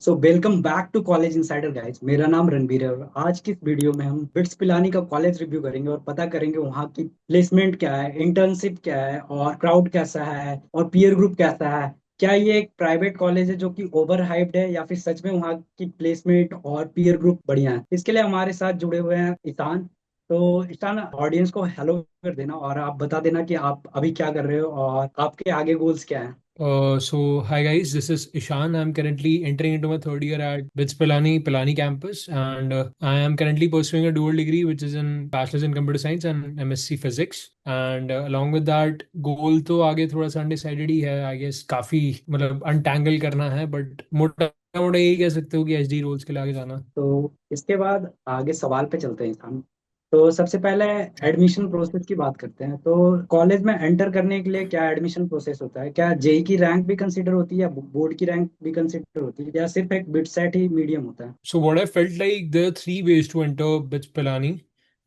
So welcome back to college insider guys. मेरा नाम रणबीर है और आज की इस वीडियो में हम बिट्स पिलानी का कॉलेज रिव्यू करेंगे और पता करेंगे वहाँ की प्लेसमेंट क्या है, इंटर्नशिप क्या है और क्राउड कैसा है और पीयर ग्रुप कैसा है। क्या ये एक प्राइवेट कॉलेज है जो कि ओवर हाइप्ड है या फिर सच में वहाँ की प्लेसमेंट और पीयर ग्रुप बढ़िया है। इसके लिए हमारे साथ जुड़े हुए हैं ईशान। तो ईशान, ऑडियंस को हेलो कर देना और आप बता देना कि आप अभी क्या कर रहे हो और आपके आगे गोल्स क्या हैं। Hi guys, this is Ishan. I'm currently entering into my third year at BITS Pilani campus, and I am currently pursuing a dual degree, which is in Bachelor's in Computer Science and MSc Physics. And along with that, goal तो आगे थोड़ा सा undecided ही है, I guess काफी मतलब untangle करना है, but मोटा मोटा यही कह सकते हो कि एचडी रोल्स के लिए आगे जाना। तो इसके बाद आगे सवाल पे चलते हैं हम। तो सबसे पहले एडमिशन प्रोसेस की बात करते हैं। तो कॉलेज में एंटर करने के लिए क्या एडमिशन प्रोसेस होता है? क्या जेई की रैंक भी कंसीडर होती है या बोर्ड की रैंक भी कंसीडर होती है या सिर्फ एक बिट सेट ही मीडियम होता है? So what I felt like there are three ways to enter BITS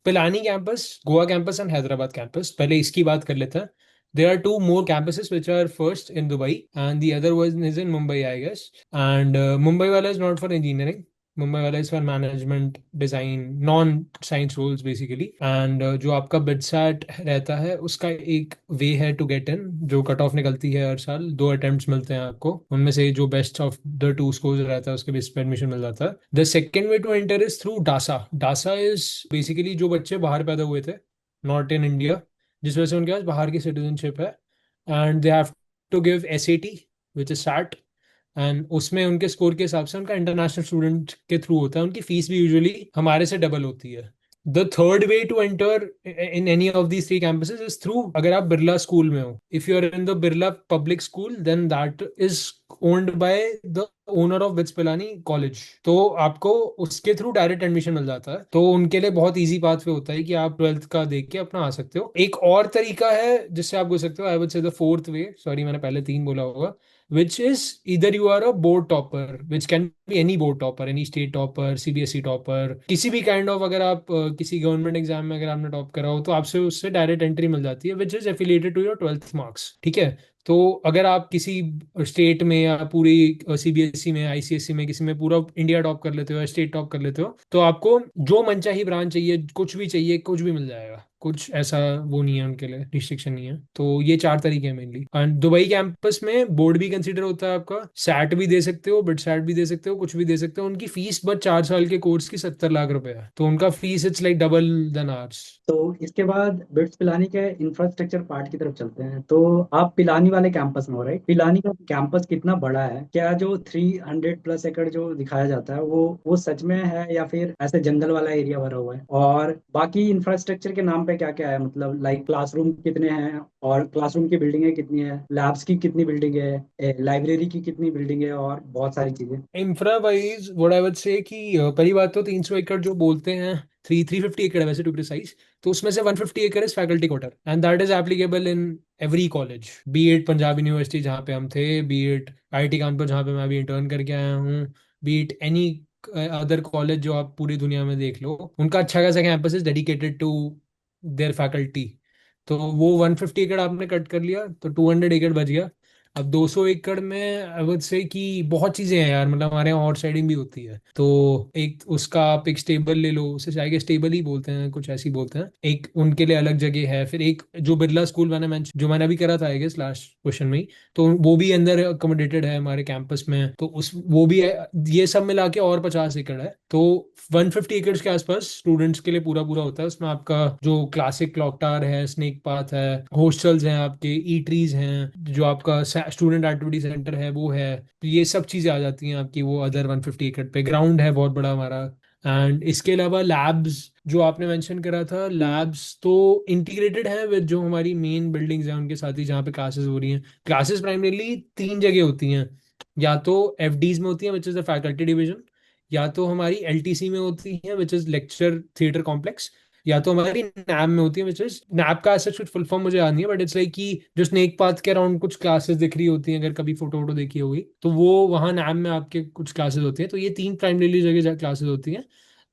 Pilani campus, Goa campus and Hyderabad campus. पहले इसकी बात कर लेते हैं. There are two more campuses which are first in Dubai and the other one is in Mumbai, I guess. And Mumbai wala is not for engineering. Mumbai वाला is for management design non science roles basically and जो आपका BITSAT रहता है उसका एक वे है to get in जो cut off निकलती है हर साल 2 अटेम्प्ट्स मिलते हैं आपको उनमें से जो best of the two scores रहता है उसके बेस पे एडमिशन मिल जाता है the second way to enter is through DASA DASA is basically जो बच्चे बाहर पैदा हुए थे नॉट इन इंडिया जिस वजह से उनके पास बाहर की सिटीजनशिप है and they have to give SAT which is SAT and उसमें उनके स्कोर के हिसाब से उनका इंटरनेशनल स्टूडेंट के थ्रू होता है उनकी फीस भी यूजुअली हमारे से डबल होती है the third way to enter in any of these three campuses is through अगर आप बिरला स्कूल में हो if you are in the Birla public school then that is owned by the owner of BITS Pilani college तो आपको उसके through direct admission मिल जाता है तो उनके लिए बहुत इजी पाथ वे होता है कि आप ट्वेल्थ का देख के अपना आ सकते हो एक और तरीका है जिससे आप घुस सकते हो I would say the fourth way sorry मैंने पहले तीन बोला होगा which is either you are a board topper which can be any board topper any state topper CBSE topper किसी भी काइंड ऑफ अगर आप किसी गवर्नमेंट एग्जाम में अगर आपने टॉप करा हो तो आपसे उससे डायरेक्ट एंट्री मिल जाती है which is affiliated to your twelfth marks ठीक है तो अगर आप किसी स्टेट में या पूरी सीबीएसई में आईसीएसई में किसी में पूरा इंडिया टॉप कर लेते हो या स्टेट टॉप कर लेते हो तो आपको जो मनचाही ब्रांच चाहिए कुछ भी मिल जाएगा कुछ ऐसा वो नहीं है उनके लिए रिस्ट्रिक्शन नहीं है तो ये चार तरीके हैं मेनली एंड दुबई कैंपस में बोर्ड भी कंसीडर होता है आपका सैट भी दे सकते हो बिट सैट भी दे सकते हो कुछ भी दे सकते हो उनकी फीस बस 4 साल के कोर्स की 70 लाख रुपए है तो उनका fees it's like double than ours तो इसके बाद बिट्स पिलानी के इंफ्रास्ट्रक्चर पार्ट की तरफ चलते हैं। तो आप पिलानी वाले कैंपस में हो, राइट? पिलानी का कैंपस कितना बड़ा है? क्या जो 300+ एकड़ जो दिखाया जाता है वो सच में है या फिर ऐसे जंगल वाला एरिया भरा हुआ है? और बाकी इंफ्रास्ट्रक्चर के नाम पे क्या क्या है, मतलब लाइक क्लासरूम कितने हैं और क्लासरूम की बिल्डिंगें कितनी है, लैब्स की कितनी बिल्डिंग है, लाइब्रेरी की कितनी बिल्डिंग है और बहुत सारी चीजें। Infra wise what I would say कि पहली बात तो 300 एकड़ जो बोलते हैं 350 एकड़ है वैसे टू प्रिसाइज तो उसमें से 150 एकड़ is faculty quarter and that is applicable in every college be it Panjab University जहाँ पे हम थे बी एट आईआईटी कानपुर जहाँ पे मैं अभी इंटर्न करके आया हूँ be it any other college जो आप पूरी दुनिया में देख लो उनका अच्छा खासा campus is dedicated to their faculty तो वो 150 एकड़ आपने कट कर लिया तो 200 एकड़ बच गया अब 200 एकड़ में आई वुड से कि बहुत चीजें हैं यार मतलब हमारे यहाँ हॉर्स राइडिंग भी होती है तो एक उसका आप एक स्टेबल ले लो उसे शायद स्टेबल ही बोलते हैं कुछ ऐसी बोलते हैं एक उनके लिए अलग जगह है फिर एक जो बिरला स्कूल मैंने मेंशन जो मैंने अभी करा था आई गेस लास्ट क्वेश्चन में ही तो वो भी अंदर अकोमोडेटेड है हमारे कैंपस में तो उस वो भी है ये सब मिला के और 50 एकड़ है तो 150 एकड़ के आसपास स्टूडेंट्स के लिए पूरा पूरा होता है उसमें आपका जो क्लासिक क्लॉक टावर है स्नेक पाथ है हॉस्टल्स हैं आपके ईटरीज हैं जो आपका स्टूडेंट एक्टिविटी सेंटर है वो है तो ये सब चीजें आ जाती हैं आपकी वो अदर 150 एकड़ पे ग्राउंड है बहुत बड़ा हमारा एंड इसके अलावा लैब्स जो आपने मेंशन करा था लैब्स तो इंटीग्रेटेड है विद जो हमारी मेन बिल्डिंग्स हैं उनके साथ ही जहाँ पे क्लासेस हो रही हैं क्लासेस प्राइमरीली तीन जगह होती हैं या तो एफडीज में होती है which is the faculty division या तो हमारी एलटीसी में होती है which is lecture theatre complex या तो हमारी नैब में होती है विच इज नैब का ऐसा कुछ फुल फॉर्म मुझे याद नहीं है बट इट्स लाइक कि जो स्नेक पाथ के अराउंड कुछ क्लासेस दिख रही होती हैं अगर कभी फोटो वोटो देखी होगी तो वो वहाँ नैब में आपके कुछ क्लासेस होती हैं तो ये तीन प्राइमरीली जगह क्लासेस होती हैं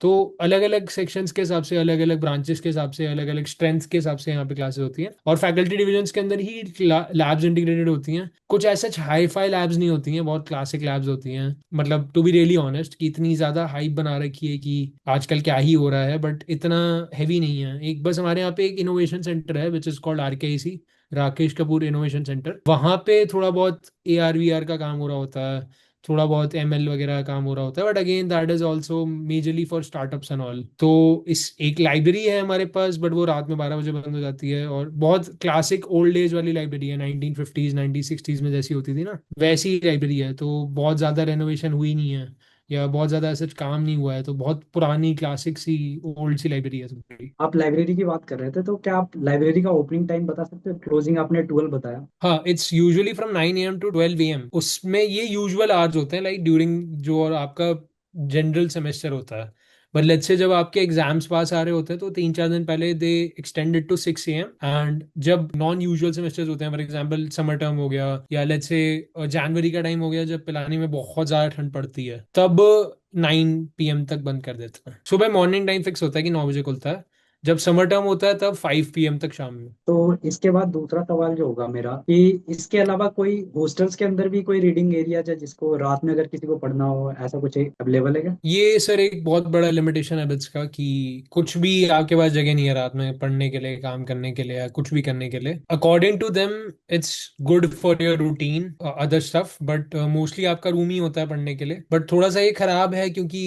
तो अलग अलग सेक्शंस के हिसाब से, अलग अलग ब्रांचेस के हिसाब से, अलग अलग स्ट्रेंथ के हिसाब से यहाँ पे क्लासेस होती हैं। और फैकल्टी डिविजन्स के अंदर ही लैब्स इंटीग्रेटेड होती हैं। कुछ ऐसे हाई फाई लैब्स नहीं होती हैं, बहुत क्लासिक लैब्स होती हैं। मतलब टू बी रियली ऑनेस्ट, कि इतनी ज्यादा हाइप बना रखी है कि आजकल क्या ही हो रहा है, बट इतना हैवी नहीं है। एक बस हमारे यहाँ पे एक इनोवेशन सेंटर है which is called RKIC, Rakesh Kapoor innovation centre. वहां पे थोड़ा बहुत AR VR का काम हो रहा होता है, थोड़ा बहुत ML वगैरह का काम हो रहा होता है, but again that is also majorly for startups and all. तो इस एक लाइब्रेरी है हमारे पास, बट वो रात में 12 बजे बंद हो जाती है। और बहुत क्लासिक ओल्ड एज वाली लाइब्रेरी है, 1950s 1960s में जैसी होती थी ना, वैसी लाइब्रेरी है। तो बहुत ज़्यादा रेनोवेशन हुई नहीं है, या बहुत ज़्यादा ऐसा काम नहीं हुआ है। तो बहुत पुरानी क्लासिक सी ओल्ड सी लाइब्रेरी है थोड़ी। आप लाइब्रेरी की बात कर रहे थे, तो क्या आप लाइब्रेरी का ओपनिंग टाइम बता सकते हो? क्लोजिंग आपने 12 बताया। हाँ, it's usually from 9 AM to 12 AM। उसमें ये यूजुअल आवर्स होते हैं, लाइक ड्यूरिंग जो और आपका जनरल सेमेस्टर होता है। बट लेट्स से जब आपके एग्जाम्स पास आ रहे होते हैं तो 3 4 दिन पहले they extended to 6 AM। And जब नॉन यूजुअल सेमेस्टर्स होते हैं, फॉर एग्जाम्पल समर टर्म हो गया, या लेट्स से जनवरी का टाइम हो गया जब पिलानी में बहुत ज्यादा ठंड पड़ती है, तब 9 PM तक बंद कर देते हैं। सुबह मॉर्निंग टाइम फिक्स होता है कि 9 बजे खुलता है। जब समर टर्म होता है तब 5 PM तक शाम में। तो इसके बाद दूसरा सवाल जो होगा मेरा कि इसके अलावा कोई हॉस्टल्स के अंदर भी कोई रीडिंग एरिया है जिसको रात में अगर किसी को पढ़ना हो, ऐसा कुछ अवेलेबल है क्या? ये सर एक बहुत बड़ा लिमिटेशन है बिट्स का, कि कुछ भी आपके पास जगह नहीं है रात में पढ़ने के लिए, काम करने के लिए, या कुछ भी करने के लिए। According to them it's good for your routine other stuff, but mostly आपका रूम ही होता है पढ़ने के लिए। बट थोड़ा सा ये खराब है क्योंकि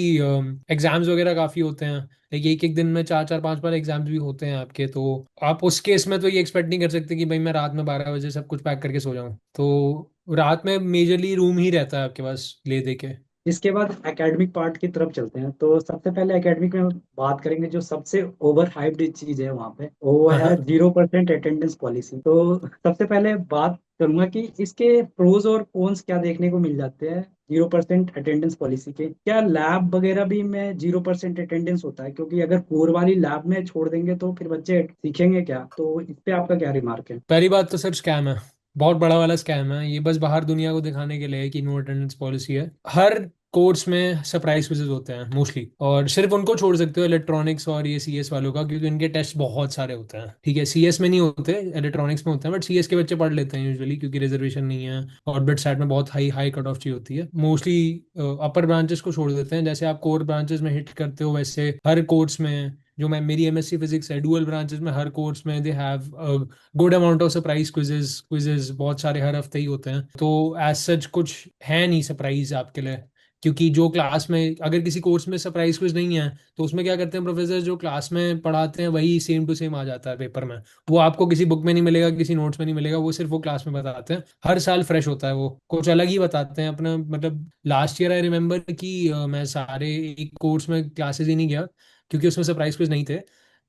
एग्जाम्स वगैरह काफी होते हैं। लाइक एक एक दिन में 4 4 5 5 एग्जाम्स भी होते हैं आपके। तो आप उस केस में तो ये एक्सपेक्ट नहीं कर सकते कि भाई मैं रात में 12 बजे सब कुछ पैक करके सो जाऊं। तो रात में मेजरली रूम ही रहता है आपके पास ले दे के। इसके बाद एकेडमिक पार्ट की तरफ चलते हैं। तो सबसे पहले एकेडमिक में बात करेंगे, जो सबसे ओवर हाइप्ड चीज है वहाँ पे वो है 0% अटेंडेंस पॉलिसी। तो सबसे पहले बात करूंगा कि इसके प्रोज और कॉन्स क्या देखने को मिल जाते हैं 0% अटेंडेंस पॉलिसी के। क्या लैब वगैरह भी में 0% अटेंडेंस होता है? क्योंकि अगर कोर वाली लैब में छोड़ देंगे तो फिर बच्चे सीखेंगे क्या? तो इस पे आपका क्या रिमार्क है? पहली बात तो सर स्कैम है, बहुत बड़ा वाला स्कैम है ये। बस बाहर दुनिया को दिखाने के लिए है कि नो अटेंडेंस पॉलिसी है। हर कोर्स में सरप्राइज क्विजेज होते हैं मोस्टली, और सिर्फ उनको छोड़ सकते हो इलेक्ट्रॉनिक्स और ये CS वालों का, क्योंकि इनके टेस्ट बहुत सारे होते हैं। ठीक है, CS में नहीं होते, इलेक्ट्रॉनिक्स में होते हैं, बट CS के बच्चे पढ़ लेते हैं यूजुअली क्योंकि रिजर्वेशन नहीं है। और बिट सेट में बहुत हाई हाई कट ऑफ चाहिए होती है। मोस्टली अपर ब्रांचेस को छोड़ देते हैं। जैसे आप कोर ब्रांचेस में हिट करते हो, वैसे हर कोर्स में, जो मैं मेरी MSc फिजिक्स है, डुअल ब्रांचेस में हर कोर्स में they have good amount of surprise quizzes. Quizzes बहुत सारे हर हफ्ते ही होते हैं। तो एज सच कुछ है नहीं सरप्राइज आपके लिए, क्योंकि जो क्लास में, अगर किसी कोर्स में सरप्राइज क्विज नहीं है तो उसमें क्या करते हैं प्रोफेसर, जो क्लास में पढ़ाते हैं वही सेम टू सेम आ जाता है पेपर में। वो आपको किसी बुक में नहीं मिलेगा, किसी नोट्स में नहीं मिलेगा, वो सिर्फ वो क्लास में बताते हैं। हर साल फ्रेश होता है, वो कुछ अलग ही बताते हैं अपना। मतलब लास्ट ईयर आई रिमेम्बर कि मैं सारे एक कोर्स में क्लासेस ही नहीं गया क्योंकि उसमें सरप्राइज क्विज नहीं थे।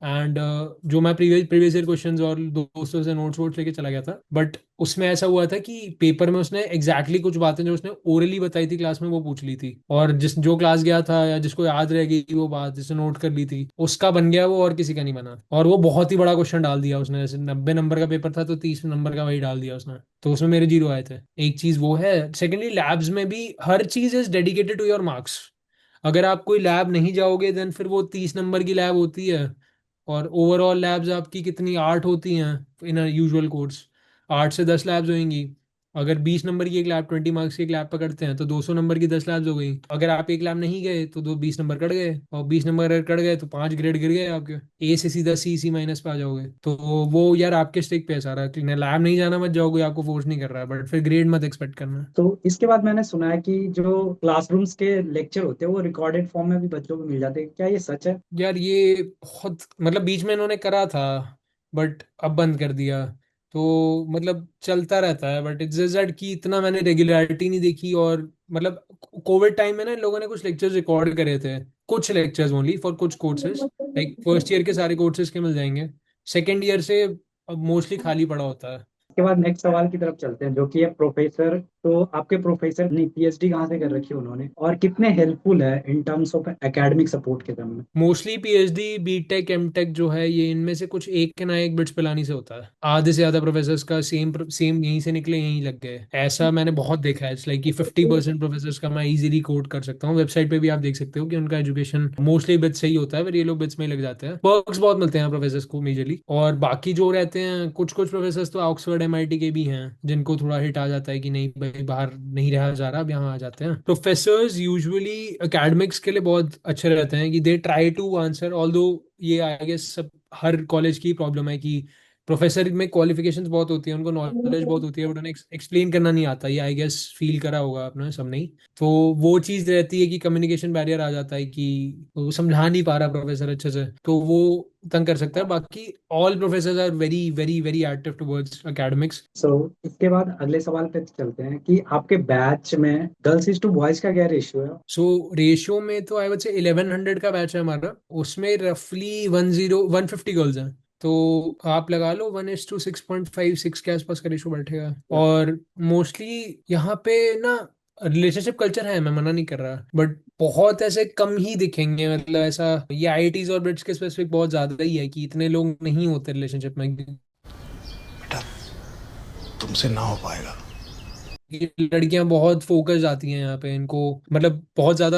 एंड जो मैं प्रीवियस प्रीवियस ईयर क्वेश्चंस और दोस्तों से नोट्स वोट्स लेके चला गया था, बट उसमें ऐसा हुआ था कि पेपर में उसने एग्जैक्टली कुछ बातें जो उसने ओरली बताई थी क्लास में वो पूछ ली थी। और जिस जो क्लास गया था या जिसको याद रह गई वो बात, जिसने नोट कर ली थी, उसका बन गया वो, और किसी का नहीं बना। और वो बहुत ही बड़ा क्वेश्चन डाल दिया उसने। जैसे 90 नंबर का पेपर था तो 30 नंबर का वही डाल दिया उसने। तो उसमें मेरे 0 आए थे। एक चीज वो है। सेकेंडली लैब्स में भी हर चीज is dedicated to your marks. अगर आप कोई लैब नहीं जाओगे देन फिर वो 30 नंबर की लैब होती है। और ओवरऑल लैब्स आपकी कितनी, 8 होती हैं इन यूजुअल कोर्स। 8 से 10 लैब्स होंगी। अगर 20 नंबर की एक लैब, 20 मार्क्स की एक लैब पकड़ते हैं तो 200 नंबर की 10 लैब्स हो गई। अगर आप एक लैब नहीं गए तो 20 नंबर कट गए, और 20 नंबर अगर कट गए तो 5 ग्रेड गिर गए आपके। A से सीधा C माइनस पे आ जाओगे। तो वो यार आपके स्टेक पे है सारा। लैब नहीं जाना मत जाओगे, आपको फोर्स नहीं कर रहा है, बट फिर ग्रेड मत एक्सपेक्ट करना। तो इसके बाद मैंने सुना है कि जो क्लासरूम्स के लेक्चर होते हैं वो रिकॉर्डेड फॉर्म में भी बच्चों को मिल जाते हैं। क्या ये सच है? यार ये बहुत, मतलब बीच में इन्होंने करा था बट अब बंद कर दिया। तो मतलब चलता रहता है, बट इट्स जस्ट कि इतना मैंने रेगुलरिटी नहीं देखी। और मतलब कोविड टाइम में ना इन लोगों ने कुछ लेक्चर्स रिकॉर्ड करे थे, कुछ लेक्चर्स ओनली फॉर कुछ कोर्सेज। लाइक फर्स्ट ईयर के सारे कोर्सेज के मिल जाएंगे, सेकेंड ईयर से अब मोस्टली खाली पड़ा होता है। इसके बाद नेक्स्ट सवाल की तरफ चलते हैं, जो कि है प्रोफेसर तो आपके प्रोफेसर ने पीएचडी कहाँ से कर रखी है उन्होंने, और कितने हेल्पफुल है in terms of academic support के समय? मोस्टली पीएचडी बीटेक एमटेक जो है ये इनमें से कुछ एक के ना एक बिट्स पिलानी से होता है। आधे से ज्यादा प्रोफेसर का सेम सेम यहीं से निकले यहीं लग गए, ऐसा मैंने बहुत देखा है। इट्स लाइक कि 50% प्रोफेसर का मैं इजीली कोट कर सकता हूँ। वेबसाइट पे भी आप देख सकते हो कि उनका एजुकेशन मोस्टली बिट्स से ही होता है, फिर ये लोग बिट्स में ही लग जाते हैं। पर्क्स बहुत मिलते हैं प्रोफेसर को मेजरली। और बाकी जो रहते हैं कुछ कुछ प्रोफेसर तो ऑक्सफोर्ड एमआईटी के भी हैं, जिनको थोड़ा हिट आ जाता है कि नहीं भाई बाहर नहीं रहा जा रहा, अब यहाँ आ जाते हैं। प्रोफेसर्स यूजुअली एकेडमिक्स के लिए बहुत अच्छे रहते हैं कि they try to answer, although ये आई गेस सब हर कॉलेज की प्रॉब्लम है कि प्रोफेसर में क्वालिफिकेशंस बहुत होती है, उनको नॉलेज बहुत होती है, बट उन्हें एक्सप्लेन करना नहीं आता। ये आई गेस फील करा होगा आपने सब नहीं। तो वो चीज रहती है कि कम्युनिकेशन बैरियर आ जाता है कि वो समझा नहीं पा रहा प्रोफेसर अच्छे से, तो वो तंग कर सकता है। बाकी all professor are very very very active towards academics. So इसके बाद अगले सवाल पे चलते हैं कि आपके बैच में गर्ल्स इज टू बॉयज का क्या रेशियो है? सो रेशियो में तो आई वुड से 1100 का बैच है हमारा, उसमें रफली 150 गर्ल्स हैं। तो आप लगा लो 1:6.56 के आसपास का रेशियो बैठेगा। और मोस्टली यहाँ पे ना रिलेशनशिप कल्चर है, मैं मना नहीं कर रहा, बट बहुत ऐसे कम ही दिखेंगे। मतलब ऐसा ये आईआईटीज और ब्रिट्स के स्पेसिफिक बहुत ज्यादा ही है कि इतने लोग नहीं होते रिलेशनशिप में। बेटा तुमसे ना हो पाएगा। ये लड़कियां बहुत फोकस आती हैं यहाँ पे, इनको मतलब बहुत ज्यादा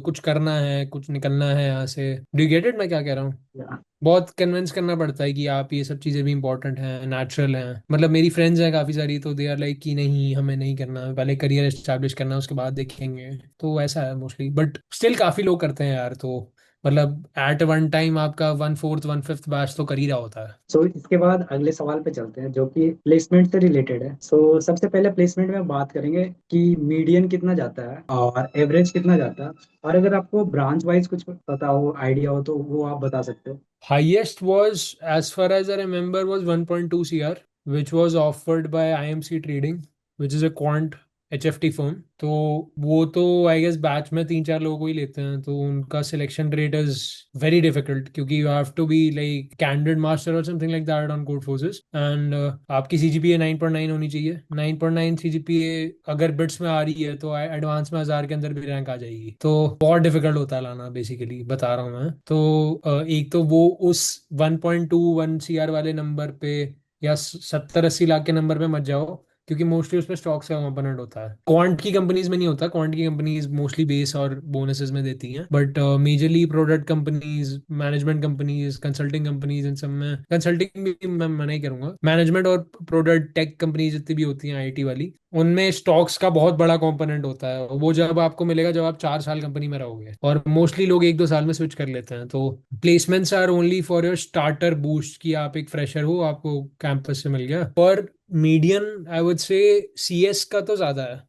कुछ करना है, कुछ निकलना है यहाँ से। डू गेट इट मैं क्या कह रहा हूँ? बहुत कन्विंस करना पड़ता है कि आप ये सब चीजें भी इंपॉर्टेंट हैं, नेचुरल हैं। मतलब मेरी फ्रेंड्स हैं काफी सारी, तो दे आर लाइक कि नहीं हमें नहीं करना, पहले करियर एस्टैब्लिश करना है उसके बाद देखेंगे। तो ऐसा है मोस्टली, बट स्टिल काफी लोग करते हैं यार। तो मतलब एट वन टाइम आपका 1/4 1/5 बैच तो कर ही रहा होता है। सो इसके बाद अगले सवाल पे चलते हैं जो कि प्लेसमेंट से रिलेटेड है। सबसे पहले प्लेसमेंट में बात करेंगे कि मीडियन कितना जाता है और एवरेज कितना जाता है, और अगर आपको ब्रांच वाइज कुछ पता हो, आइडिया हो, तो वो आप बता सकते हो। Highest was, as far as I remember, was 1.2 CR, which was offered by IMC Trading, which is a quant HFT firm. तो वो तो आई गेस बैच में 3-4 लोगों को ही लेते हैं, तो उनका selection rate is very difficult, क्योंकि you have to be like candidate master और something like that on Codeforces. And आपकी सीजीपीए 9.9 होनी चाहिए। 9.9 सीजीपीए अगर बिट्स में आ रही है तो एडवांस में 1000 के अंदर भी रैंक आ जाएगी। तो बहुत डिफिकल्ट होता है लाना, बेसिकली बता रहा हूँ मैं। तो एक तो वो उस 1.21 सीआर वाले नंबर पे या 70-80 लाख के नंबर पे मत जाओ, क्योंकि मोस्टली उसमें स्टॉक्स का कंपोनेंट होता है। क्वांट की कंपनीज में नहीं होता, क्वांट की कंपनीज मोस्टली बेस और बोनसेस में देती हैं, but majorly product companies, management companies, consulting companies, इन सब में कंसल्टिंग भी मैं मना ही करूंगा। मैनेजमेंट और प्रोडक्ट टेक कंपनीज जितनी भी होती हैं आईटी वाली, उनमें स्टॉक्स का बहुत बड़ा कंपोनेंट होता है। वो जब आपको मिलेगा जब आप 4 साल कंपनी में रहोगे, और मोस्टली लोग 1-2 साल में स्विच कर लेते हैं। तो placements are only for your starter boost, कि आप एक फ्रेशर हो, आपको कैंपस से मिल गया। और median I would say CS का तो ज्यादा है।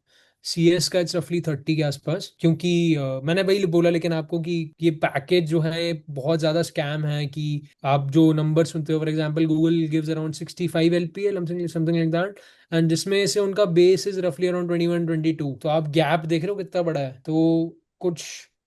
सीएस का इट्स रफली 30 के आसपास, क्योंकि मैंने वही बोला लेकिन आपको कि ये पैकेज जो है बहुत ज्यादा स्कैम है। कि आप जो नंबर सुनते हो, for example Google gives around 65 LPA something like that, and जिसमें से उनका बेस इज रफली अराउंड 21-22। तो आप गैप देख रहे हो कितना बड़ा है। तो कुछ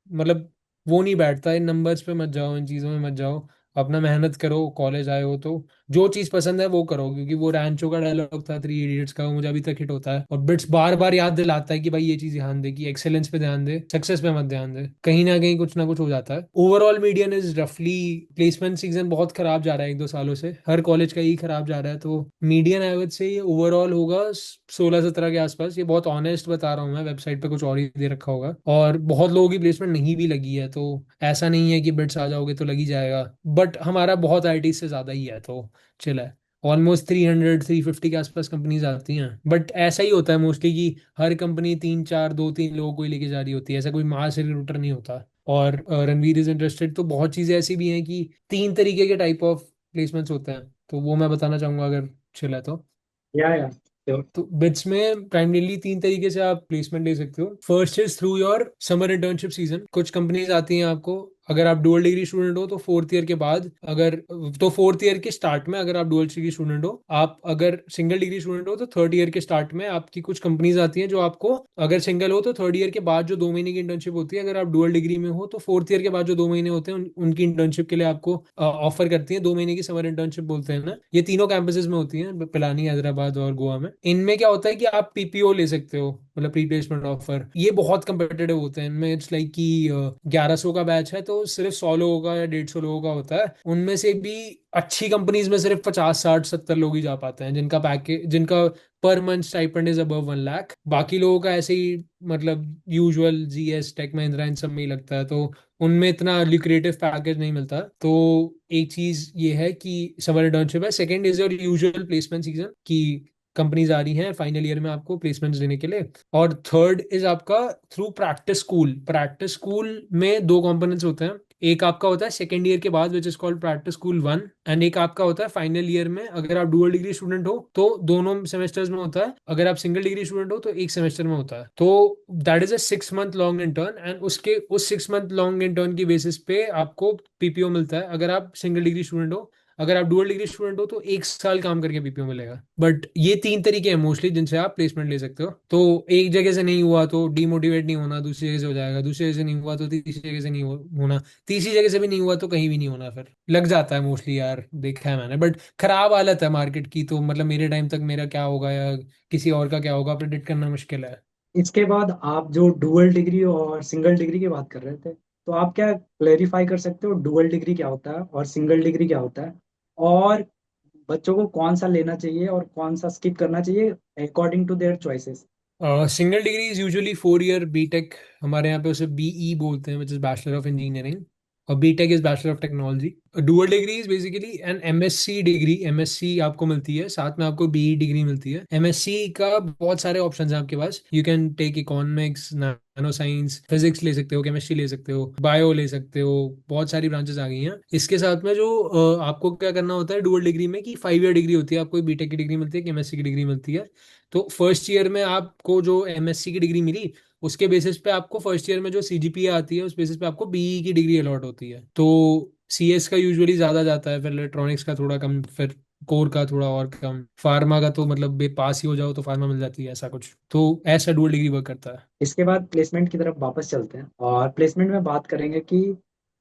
मतलब वो नहीं बैठता। इन नंबर्स पे मत जाओ, इन चीज़ों में मत जाओ। अपना मेहनत करो, कॉलेज आए हो तो जो चीज़ पसंद है वो करो। क्योंकि वो रैंचो का डायलॉग था 3 इडियट्स का, वो मुझे अभी तक हिट होता है, और बिट्स बार बार याद दिलाता है कि भाई ये चीज़ ध्यान दे, कि एक्सेलेंस पे ध्यान दे, सक्सेस पे मत ध्यान दे। कहीं ना कुछ हो जाता है। ओवरऑल मीडियन इज रफली, प्लेसमेंट सीजन बहुत खराब जा रहा है 1-2 सालों से, हर कॉलेज का ही खराब जा रहा है। तो मीडियन एवरेज से ये ओवरऑल होगा 16-17 के आसपास। ये बहुत ऑनेस्ट बता रहा हूँ मैं, वेबसाइट पे कुछ और ही दे रखा होगा। और बहुत लोगों की प्लेसमेंट नहीं भी लगी है, तो ऐसा नहीं है कि बिट्स आ जाओगे तो लगी जाएगा। बट हमारा बहुत आईटी से ज्यादा ही है, तो चिल है। ऑलमोस्ट 300-350 के आसपास कंपनीज आती हैं। बट ऐसा ही होता है मोस्टली कि हर कंपनी 2-3 लोगों को ही लेके जा रही होती है, ऐसा कोई मास रिक्रूटर नहीं होता। और रणवीर इज इंटरेस्टेड तो बहुत चीजें ऐसी भी हैं कि 3 तरीके के टाइप ऑफ प्लेसमेंट्स होते हैं, तो वो मैं बताना चाहूंगा अगर चिल है तो। या तो तो बिट्स में प्राइमरीली 3 तरीके से आप प्लेसमेंट ले सकते हो। First is through your summer internship season. कुछ कंपनीज आती हैं आपको अगर आप डुअल डिग्री स्टूडेंट हो तो फोर्थ ईयर के बाद, अगर तो फोर्थ ईयर के स्टार्ट में अगर आप डुअल डिग्री स्टूडेंट हो, आप अगर सिंगल डिग्री स्टूडेंट हो तो थर्ड ईयर के स्टार्ट में आपकी कुछ कंपनीज आती हैं जो आपको, अगर सिंगल हो तो थर्ड ईयर के बाद जो 2 महीने की इंटर्नशिप होती है, अगर आप डुअल डिग्री में हो तो फोर्थ ईयर के बाद जो 2 महीने होते हैं उनकी इंटर्नशिप के लिए आपको ऑफर करती है। 2 महीने की समर इंटर्नशिप बोलते हैं ना, ये तीनों कैंपसेस में होती हैं, पिलानी, हैदराबाद और गोवा में। इनमें क्या होता है कि आप पीपीओ ले सकते हो, मतलब प्री प्लेसमेंट ऑफर। ये बहुत कंपेटिटिव होते हैं इनमें। इट्स लाइक कि 1100 का बैच है तो सिर्फ 100 लोगों का या 150 लोगों का होता है। उनमें से भी अच्छी कंपनीज में सिर्फ 50 60 70 लोग ही जा पाते हैं, जिनका पैकेज, जिनका per month stipend is above 1 lakh. बाकी लोगों का ऐसे ही, मतलब यूजुअल जीएस, टेक महिंद्रा, इन सब में ही लगता है, तो उनमें इतना लिक्रेटिव पैकेज नहीं मिलता। तो एक चीज ये है कि समर इंटर्नशिप है। Second is your usual placement season, की कंपनीज आ रही हैं फाइनल ईयर में आपको प्लेसमेंट्स देने के लिए। और थर्ड इज आपका through practice school. Practice school में दो कंपोनेंट्स होते हैं। एक आपका होता है सेकेंड ईयर के बाद, which is called practice school 1, and एक आपका होता है फाइनल ईयर में। अगर आप डुअल डिग्री स्टूडेंट हो तो दोनों सेमेस्टर्स में होता है, अगर आप सिंगल डिग्री स्टूडेंट हो तो एक सेमेस्टर में होता है। तो that is a 6 month long intern, and उसके उस 6 मंथ लॉन्ग इंटर्न की बेसिस पे आपको पीपीओ मिलता है, अगर आप सिंगल डिग्री स्टूडेंट हो। अगर आप डुअल डिग्री स्टूडेंट हो तो 1 साल काम करके पीपीओ मिलेगा। बट ये तीन तरीके हैं मोस्टली जिनसे आप प्लेसमेंट ले सकते हो। तो एक जगह से नहीं हुआ तो डीमोटिवेट नहीं होना, दूसरी जगह से हो जाएगा, दूसरी जगह से नहीं हुआ तो तीसरी जगह से नहीं होना, तीसरी जगह से भी नहीं हुआ तो कहीं भी नहीं होना, फिर लग जाता है मोस्टली यार, देखा है मैंने। बट खराब हालत है मार्केट की, तो मतलब मेरे टाइम तक मेरा क्या होगा या किसी और का क्या होगा प्रेडिक्ट करना मुश्किल है। इसके बाद आप जो डुअल डिग्री और सिंगल डिग्री की बात कर रहे थे, तो आप क्या क्लेरिफाई कर सकते हो डुअल डिग्री क्या होता है और सिंगल डिग्री क्या होता है, और बच्चों को कौन सा लेना चाहिए और कौन सा स्किप करना चाहिए according to their choices? Single degree is usually 4 year BTech, हमारे यहाँ पे उसे बीई बोलते हैं, which is bachelor of engineering, और BTech is bachelor of technology. Dual degree is basically an MSc degree. MSc आपको मिलती है, साथ में आपको बीई डिग्री मिलती है। एमएससी का बहुत सारे ऑप्शंस हैं आपके पास। यू कैन टेक इकोनॉमिक्स, नानो साइंस, फिजिक्स ले सकते हो, केमिस्ट्री ले सकते हो, बायो ले सकते हो, बहुत सारी ब्रांचेस आ गई हैं। इसके साथ में जो आपको क्या करना होता है डुअल डिग्री में, कि 5 ईयर डिग्री होती है, आपको बीटेक की डिग्री मिलती है, एमएससी की डिग्री मिलती है। तो फर्स्ट ईयर में आपको जो एमएससी की डिग्री मिली, उसके बेसिस पे आपको फर्स्ट ईयर में जो सीजीपीए आती है उस बेसिस पे आपको बीई की डिग्री अलॉट होती है। तो सीएस का यूजुअली ज्यादा जाता है, फिर इलेक्ट्रॉनिक्स का थोड़ा कम, फिर कोर का थोड़ा और कम, फार्मा का तो मतलब पास ही हो जाओ तो फार्मा मिल जाती है, ऐसा कुछ। तो ऐसा डुअल डिग्री वर्क करता है। इसके बाद प्लेसमेंट की तरफ वापस चलते हैं और प्लेसमेंट में बात करेंगे कि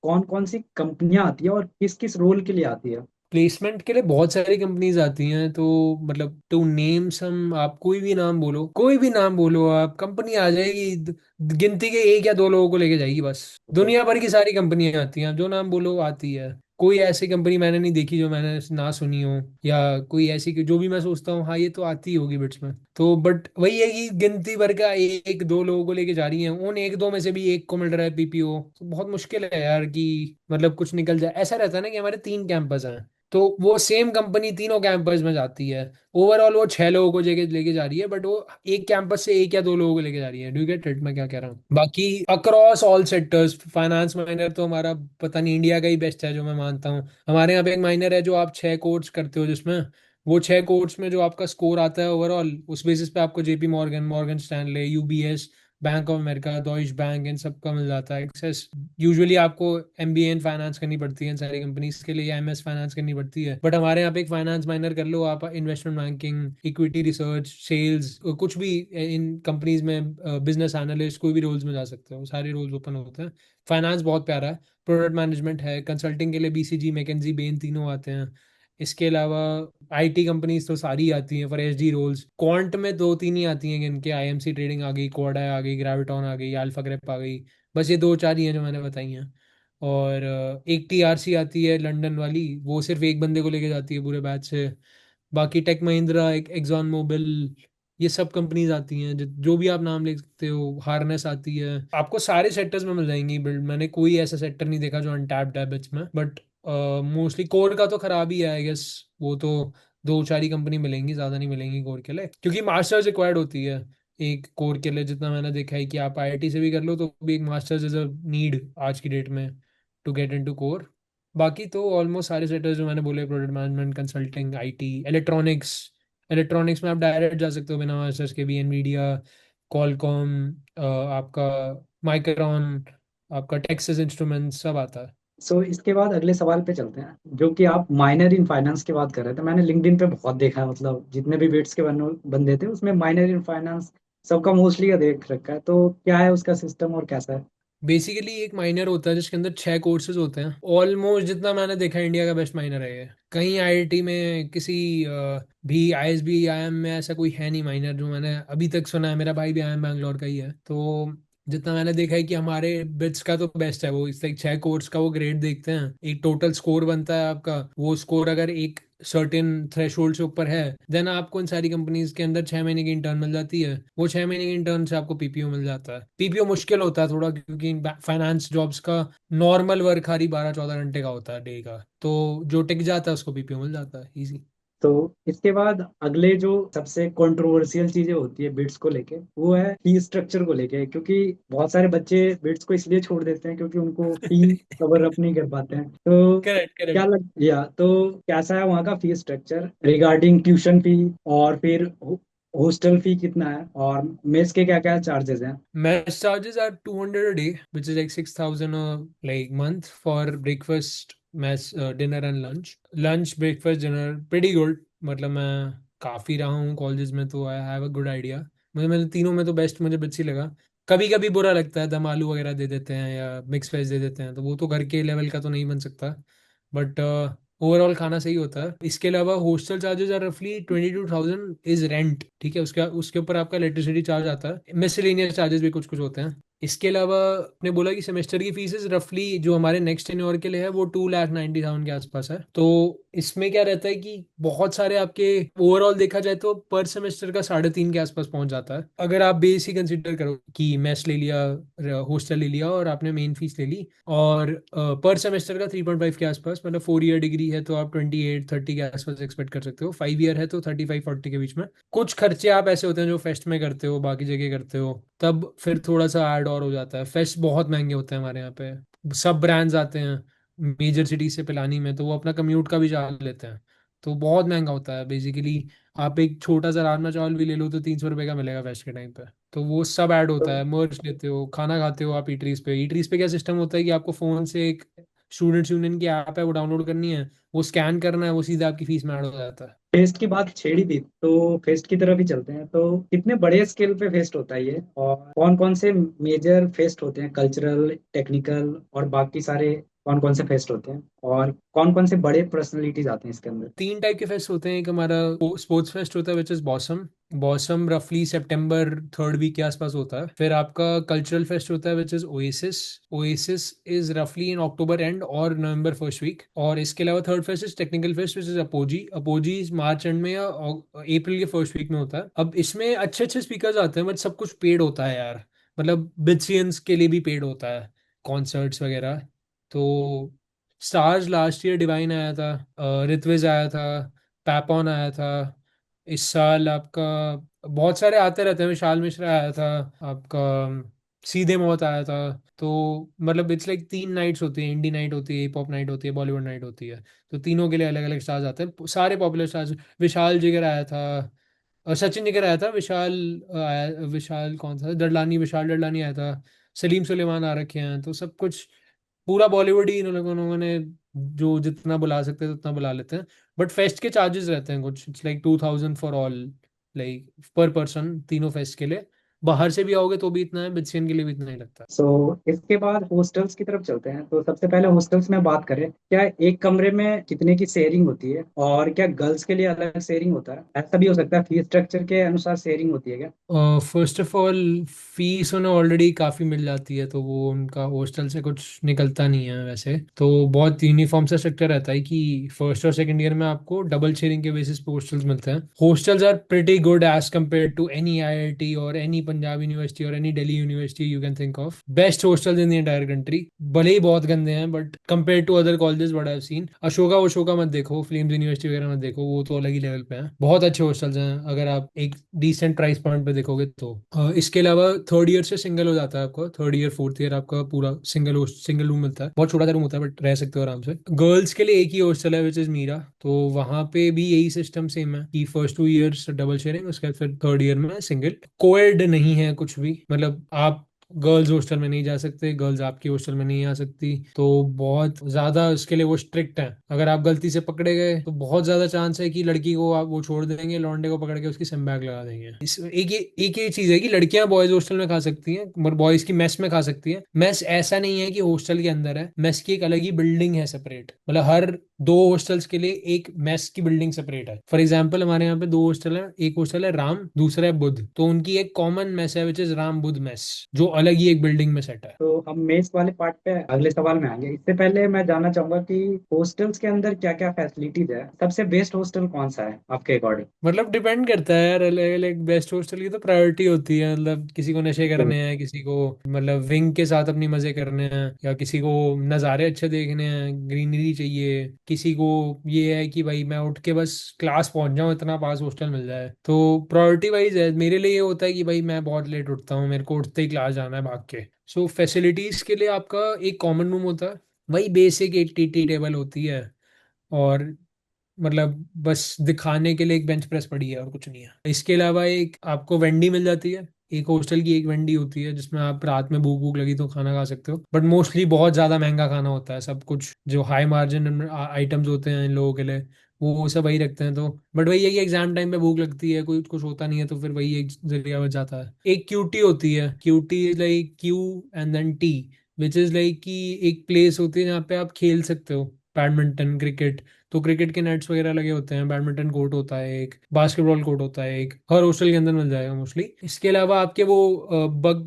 कौन कौन सी कंपनियां आती है और किस किस रोल के लिए आती है। प्लेसमेंट के लिए बहुत सारी कंपनीज आती हैं, तो मतलब टू नेम सम, आप कोई भी नाम बोलो, कोई भी नाम बोलो, आप कंपनी आ जाएगी। गिनती के एक या दो लोगों को लेके जाएगी बस। ओके। दुनिया भर की सारी कंपनियां आती हैं, आप जो नाम बोलो आती है। कोई ऐसी कंपनी मैंने नहीं देखी जो मैंने ना सुनी हो, या कोई ऐसी कि जो भी मैं सोचता हूँ हाँ ये तो आती ही होगी बिट्स में। तो बट वही है कि गिनती भर का एक दो लोगों को लेके जा रही है, उन एक दो में से भी एक को मिल रहा है पीपीओ, तो बहुत मुश्किल है यार कि मतलब कुछ निकल जाए। ऐसा रहता है ना कि हमारे 3 कैंपस हैं, तो वो सेम कंपनी तीनों कैंपस में जाती है। ओवरऑल वो 6 लोगों को जगह लेके जा रही है, बट वो एक कैंपस से एक या दो लोगों को लेके जा रही है। डू यू गेट इट मैं क्या कह रहा हूँ? बाकी across all sectors, finance minor तो हमारा पता नहीं इंडिया का ही बेस्ट है जो मैं मानता हूँ। हमारे यहाँ पे एक माइनर है जो आप 6 कोर्स करते हो, जिसमें वो 6 कोर्स में जो आपका स्कोर आता है ओवरऑल, उस बेसिस पे आपको JP Morgan, Morgan Stanley, UBS, Bank of America, Deutsche Bank, इन सब का मिल जाता है एक्सेस। यूजुअली आपको एमबीए इन फाइनेंस करनी पड़ती है इन सारी कंपनीज के लिए, या एमएस फाइनेंस करनी पड़ती है। बट हमारे यहाँ पे एक फाइनेंस माइनर कर लो आप, investment banking, equity research, sales, कुछ भी इन कंपनीज में, बिजनेस एनालिस्ट, कोई भी रोल्स में जा सकते हो, सारे रोल्स ओपन होते हैं। फाइनेंस बहुत प्यारा है। प्रोडक्ट मैनेजमेंट है, कंसल्टिंग के लिए बीसीजी, मैकेंजी, बेन तीनों आते हैं। इसके अलावा आईटी कंपनीज तो सारी आती हैं फॉर एसडी रोल्स। क्वांट में दो तीन ही आती हैं, इनके आईएमसी ट्रेडिंग आ गई, कोडा आ गई, ग्रेविटॉन आ गई, अल्फा ग्रेप आ गई। बस ये दो चार ही हैं जो मैंने बताई हैं। और एक टीआरसी आती है लंदन वाली, वो सिर्फ एक बंदे को लेके जाती है पूरे बैच से। बाकी टेक महिंद्रा, एक एक्सॉन मोबिल, ये सब कंपनीज आती हैं, जो भी आप नाम ले सकते हो। हार्नेस आती है, आपको सारे सेक्टर्स में मिल जाएंगी बिल्ड। मैंने कोई ऐसा सेक्टर नहीं देखा जो अनटैप्ड है बिच में। बट मोस्टली कोर का तो खराब ही है आई गेस। वो तो दो चार ही कंपनी मिलेंगी, ज्यादा नहीं मिलेंगी कोर के लिए, क्योंकि मास्टर्स रिक्वायर्ड होती है एक कोर के लिए। जितना मैंने देखा है कि आप आईआईटी से भी कर लो तो भी एक मास्टर्स इज अ नीड आज की डेट में टू गेट इनटू कोर। बाकी तो ऑलमोस्ट सारे सेक्टर्स जो मैंने बोले, product management, consulting, IT, electronics. Electronics में आप डायरेक्ट जा सकते हो बिना मास्टर्स के भी, एनवीडिया, कॉलकॉम, आपका माइक्रोन, आपका टेक्सास इंस्ट्रूमेंट्स सब आता है। सो इसके बाद अगले सवाल पे चलते हैं, जो कि आप माइनर इन फाइनेंस की बात कर रहे थे। मैंने लिंक्डइन पे बहुत देखा है, मतलब जितने भी बिट्स के बंदे थे उसमें माइनर इन फाइनेंस सबका मोस्टली का देख रखा है। तो क्या है उसका सिस्टम और कैसा है? बेसिकली एक माइनर होता है जिसके अंदर 6 कोर्सेज होते हैं। ऑलमोस्ट जितना मैंने देखा इंडिया का बेस्ट माइनर है ये। कहीं आईआईटी में किसी भी आईएसबी आईएम में ऐसा कोई है नहीं माइनर जो मैंने अभी तक सुना है। मेरा भाई भी आईएम बैंगलोर का ही है, तो जितना मैंने देखा है कि हमारे बिट्स का तो बेस्ट है वो। इस लाइक 6 कोर्स का वो ग्रेड देखते हैं, एक टोटल स्कोर बनता है आपका। वो स्कोर अगर एक सर्टेन थ्रेशोल्ड से ऊपर है देन आपको इन सारी कंपनीज के अंदर 6 महीने की इंटर्न मिल जाती है। वो 6 महीने की इंटर्न से आपको पीपीओ मिल जाता है। पीपीओ मुश्किल होता है थोड़ा, क्योंकि फाइनेंस जॉब्स का नॉर्मल वर्क खाली 12-14 घंटे का होता है डे का। तो जो टिक जाता है उसको पीपीओ मिल जाता है इजी। तो इसके बाद अगले जो सबसे कंट्रोवर्शियल चीजें होती है बिट्स को लेके, वो है फी स्ट्रक्चर को लेके। क्योंकि बहुत सारे बच्चे बिट्स को इसलिए छोड़ देते हैं क्योंकि उनको फी कवर अप नहीं कर पाते हैं। तो करेक्ट क्या करेक्ट। लग या तो कैसा है वहाँ का fee structure regarding tuition fee, और फिर हॉस्टल फी कितना है, और मेस के क्या क्या चार्जेस हैं? Mess charges are 200 a day, which is like 6,000 a like month for breakfast, mess, dinner and lunch. Lunch, breakfast, dinner, pretty good. मतलब मैं काफी रहा हूँ कॉलेजेस में, तो I have a good idea. मुझे मैंने तीनों में तो बेस्ट मुझे बिट्स ही लगा। कभी कभी बुरा लगता है, दम आलू वगैरह दे देते हैं या मिक्स वेज दे देते हैं, तो वो तो घर के लेवल का तो नहीं बन सकता। बट ओवरऑल खाना सही होता है। इसके अलावा हॉस्टल चार्जेस आर रफली 22,000 इज रेंट। ठीक है, उसका उसके ऊपर आपका इलेक्ट्रिसिटी चार्ज आता है, मिसलेनियस चार्जेस भी कुछ कुछ होते हैं। इसके अलावा आपने बोला कि सेमेस्टर की फीस रफली जो हमारे नेक्स्ट टेन्योर के लिए है वो 2,90,000 के आसपास है। तो इसमें क्या रहता है कि बहुत सारे आपके ओवरऑल देखा जाए तो पर सेमेस्टर का 3.5 के आसपास पहुंच जाता है, अगर आप बेस ही कंसिडर करो कि मेस ले लिया, हॉस्टल ले लिया और आपने मेन फीस ले ली। और पर सेमेस्टर का 3.5 के आसपास, मतलब 4 ईयर डिग्री है तो आप 28-30 के आसपास एक्सपेक्ट कर सकते हो। 5 ईयर है तो 35-40 के बीच में। कुछ खर्चे आप ऐसे होते हैं जो फेस्ट में करते हो, बाकी जगह करते हो, तब फिर थोड़ा सा ऐड और हो जाता है। फेस्ट बहुत महंगे होते हैं हमारे यहाँ पे। सब ब्रांड्स आते हैं मेजर सिटी से पिलानी में, तो वो अपना कम्यूट का भी चार्ज लेते हैं। तो बहुत महंगा होता है बेसिकली। आप एक छोटा सा राजमा चावल भी ले लो तो 300 रुपये का मिलेगा फेस्ट के टाइम पे। तो वो सब ऐड होता है। मर्च लेते हो, खाना खाते हो आप ईटरीज पे। ईटरीज पे क्या सिस्टम होता है कि आपको फोन से एक स्टूडेंट्स यूनियन की ऐप है वो डाउनलोड करनी है, वो स्कैन करना है, वो सीधा आपकी फीस में ऐड हो जाता है। फेस्ट की बात छेड़ी थी तो फेस्ट की तरफ ही चलते हैं। तो कितने बड़े स्केल पे फेस्ट होता है ये, और कौन कौन से मेजर फेस्ट होते हैं, कल्चरल, टेक्निकल और बाकी सारे कौन कौन से फेस्ट होते हैं, और कौन कौन से बड़े पर्सनैलिटीज आते हैं इसके अंदर? 3 टाइप के फेस्ट होते हैं। एक हमारा स्पोर्ट्स फेस्ट होता है विच इज बॉसम। बॉसम रफली सितंबर 3rd वीक के आसपास होता है। फिर आपका कल्चरल फेस्ट होता है which is oasis. Oasis is रफली इन अक्टूबर एंड और नवंबर फर्स्ट वीक। और इसके अलावा third fest is technical fest which is apogee. Apogee March and में या अप्रैल के फर्स्ट वीक में होता है। अब इसमें अच्छे अच्छे स्पीकर्स आते हैं बट सब कुछ पेड होता है यार। मतलब बिजियंस के लिए भी पेड होता है, कॉन्सर्ट्स वगैरह। तो स्टार्स लास्ट ईयर डिवाइन आया था, ऋत्विज आया था, पैपॉन आया था। इस साल आपका बहुत सारे आते रहते हैं। विशाल मिश्रा आया था आपका, सीधे मौत आया था। तो मतलब इट्स लाइक 3 नाइट्स होती है। इंडी नाइट होती है, हिप हॉप नाइट होती है, बॉलीवुड नाइट होती है। तो तीनों के लिए अलग अलग स्टार्स आते हैं, सारे पॉपुलर स्टार्स। विशाल जिगर आया था, सचिन जिगर आया था, विशाल आया, विशाल कौन था, डडलानी, विशाल डडलानी आया था। सलीम सुलेमान आ रखे हैं। तो सब कुछ पूरा बॉलीवुड ही इन लोगों ने जो जितना बुला सकते हैं उतना बुला लेते हैं। बट फेस्ट के चार्जेस रहते हैं कुछ, it's like 2,000 for all, like पर पर्सन तीनों फेस्ट के लिए। बाहर से भी आओगे तो भी इतना है, बिच्चियन के लिए भी इतना ही लगता है। सो इसके बाद हॉस्टल्स की तरफ चलते हैं। तो सबसे पहले हॉस्टल्स में बात करें, क्या एक कमरे में कितने की शेयरिंग होती है, और क्या गर्ल्स के लिए अलग शेयरिंग होता है? ऐसा भी हो सकता है, फीस स्ट्रक्चर के अनुसार शेयरिंग होती है क्या? फर्स्ट ऑफ ऑल फीस उन्हें ऑलरेडी काफ़ी मिल जाती है, तो वो उनका हॉस्टल से कुछ निकलता नहीं है वैसे। तो बहुत यूनिफॉर्म सा स्ट्रक्चर रहता है कि फर्स्ट और सेकंड ईयर में आपको डबल शेयरिंग के बेसिस पे हॉस्टल्स मिलते हैं। Hostels are pretty good as compare to any IIT और एनी पंजाब यूनिवर्सिटी और any Delhi University you can think of. Best hostels in the entire country. भले ही बहुत गंदे हैं but compare to other colleges what I have seen, Ashoka वशोका मत देखो, फिल्म्स यूनिवर्सिटी वगैरह मत देखो, वो तो अलग ही लेवल पे हैं। बहुत अच्छे हॉस्टल्स हैं अगर आप एक डिसेंट प्राइस पॉइंट पे देखोगे तो। इसके अलावा थर्ड ईयर से सिंगल हो जाता है आपका। थर्ड ईयर फोर्थ ईयर आपका पूरा सिंगल रूम मिलता है। बहुत छोटा सा रूम होता है बट रह सकते हो आराम से। गर्ल्स के लिए एक ही हॉस्टल है विच इज मीरा। तो वहां पे भी यही सिस्टम सेम है कि फर्स्ट 2 ईयर्स डबल शेयरिंग, उसके बाद फिर थर्ड ईयर में सिंगल। कोएड नहीं है कुछ भी, मतलब आप गर्ल्स हॉस्टल में नहीं जा सकते, गर्ल्स आपकी हॉस्टल में नहीं आ सकती। तो बहुत ज्यादा उसके लिए वो स्ट्रिक्ट है। अगर आप गलती से पकड़े गए तो बहुत ज्यादा चांस है कि लड़की को आप वो छोड़ देंगे, लौंडे को पकड़ के उसकी सिम बैग लगा देंगे। एक ये चीज है कि लड़कियां बॉयज हॉस्टल में खा सकती हैं, मगर बॉयज की मेस में खा सकती हैं। मेस ऐसा नहीं है कि हॉस्टल के अंदर है, मेस की एक अलग ही बिल्डिंग है सेपरेट। मतलब हर दो हॉस्टल्स के लिए एक मेस की बिल्डिंग सेपरेट है। फॉर एग्जाम्पल हमारे यहाँ पे दो हॉस्टल है, एक हॉस्टल है राम, दूसरा है बुध, तो उनकी एक कॉमन मेस है which is Ram Budh mess, जो अलग ही एक बिल्डिंग में सेट है। तो हम मेस वाले पार्ट पे अगले सवाल में आएंगे। इससे पहले मैं जानना चाहूंगा कि हॉस्टल्स के अंदर क्या क्या फैसिलिटीज है, सबसे बेस्ट हॉस्टल कौन सा है आपके अकॉर्डिंग? मतलब डिपेंड करता है यार, अलग अलग बेस्ट हॉस्टल की तो प्रायोरिटी होती है। मतलब किसी को नशे करने हैं, किसी को मतलब विंग के साथ अपनी मजे करने हैं, या किसी को नज़ारे अच्छे देखने हैं, ग्रीनरी चाहिए, किसी को ये है कि भाई मैं उठ के बस क्लास पहुंच जाऊं, इतना पास हॉस्टल मिल जाए। तो प्रायोरिटी वाइज है। मेरे लिए ये होता है कि भाई मैं बहुत लेट उठता हूँ, मेरे को उठते ही क्लास जाना है भाग के। सो फैसिलिटीज के लिए आपका एक कॉमन रूम होता है, वही बेसिक एक टी टेबल होती है, और मतलब बस दिखाने के लिए एक बेंच प्रेस पड़ी है और कुछ नहीं है। इसके अलावा एक आपको वेंडी मिल जाती है, एक हॉस्टल की एक वेंडी होती है जिसमें आप रात में भूख भूख लगी तो खाना खा सकते हो। बट मोस्टली बहुत ज्यादा महंगा खाना होता है सब कुछ, जो हाई मार्जिन आइटम्स होते हैं इन लोगों के लिए, वो सब वही रखते हैं। तो बट वही है कि एग्जाम टाइम पे भूख लगती है, कोई कुछ होता नहीं है, तो फिर वही एक जरिया बच जाता है। एक क्यूटी होती है, QT is like Q and then T, which is like कि एक प्लेस होती है जहाँ पे आप खेल सकते हो बैडमिंटन क्रिकेट। तो क्रिकेट के नेट्स वगैरह लगे होते हैं, बैडमिंटन कोर्ट होता है, एक बास्केटबॉल कोर्ट होता है, एक हर हॉस्टल के अंदर मिल जाएगा मोस्टली। इसके अलावा आपके वो बग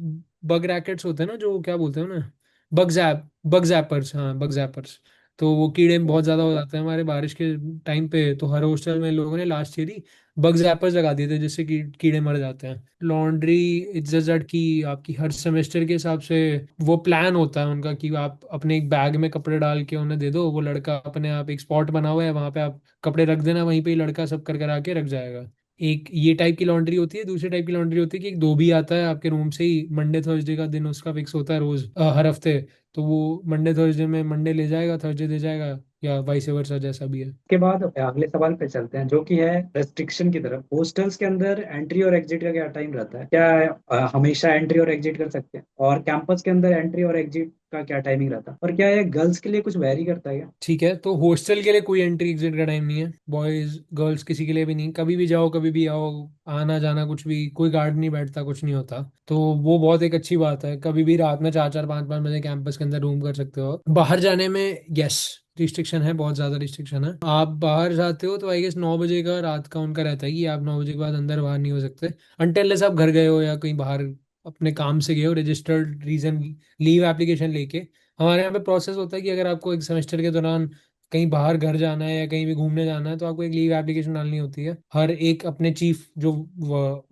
बग रैकेट्स होते हैं ना, जो क्या बोलते हैं ना, बग जैपर्स, हाँ बग जैपर्स। तो वो कीड़े बहुत ज्यादा हो जाते हैं हमारे बारिश के टाइम पे, तो हर हॉस्टल में लोगों ने लास्ट ईयर ही बग जैपर्स लगा दिए थे, जिससे कीड़े मर जाते हैं। लॉन्ड्री इट्स जस्ट दैट कि आपकी हर सेमेस्टर के हिसाब से वो प्लान होता है उनका कि आप अपने एक बैग में कपड़े डाल के उन्हें दे दो, वो लड़का अपने आप एक स्पॉट बना हुआ है वहां पे, आप कपड़े रख देना, वहीं पे ही लड़का सब कर करा के रख जाएगा। एक ये टाइप की लॉन्ड्री होती है। दूसरी टाइप की लॉन्ड्री होती है कि एक धोबी आता है आपके रूम से ही, मंडे थर्सडे का दिन उसका फिक्स होता है रोज, हर हफ्ते। तो वो मंडे थर्सडे में मंडे ले जाएगा, थर्सडे दे जाएगा, या वाइस वर्सा जैसा भी है। के बाद अगले सवाल पे चलते हैं, जो कि है रेस्ट्रिक्शन की तरफ। हॉस्टल्स के अंदर एंट्री और एग्जिट का क्या टाइम रहता है? क्या हमेशा एंट्री और एग्जिट कर सकते हैं? और कैंपस के अंदर एंट्री और एग्जिट का क्या टाइमिंग रहता है? और क्या ये गर्ल्स के लिए कुछ वेरी करता है क्या? ठीक है, तो हॉस्टल के लिए कोई एंट्री एग्जिट का टाइम नहीं है, बॉयज गर्ल्स किसी के लिए भी नहीं, कभी भी जाओ कभी भी आओ, आना जाना कुछ भी, कोई गार्ड नहीं बैठता, कुछ नहीं होता। तो वो बहुत एक अच्छी बात है। कभी भी रात में 4 4 5 5 बजे कैंपस के अंदर रूम कर सकते हो। बाहर जाने में यस रिस्ट्रिक्शन है, बहुत ज्यादा रिस्ट्रिक्शन है। आप बाहर जाते हो तो आई गेस 9 बजे का रात का उनका रहता है कि आप 9 बजे के बाद अंदर बाहर नहीं हो सकते, अनटिल आप घर गए हो या कहीं बाहर अपने काम से गए हो, रजिस्टर्ड रीजन लीव एप्लीकेशन लेके। हमारे यहाँ पे प्रोसेस होता है कि अगर आपको एक सेमेस्टर के दौरान कहीं बाहर घर जाना है या कहीं भी घूमने जाना है, तो आपको एक लीव एप्लीकेशन डालनी होती है। हर एक अपने चीफ जो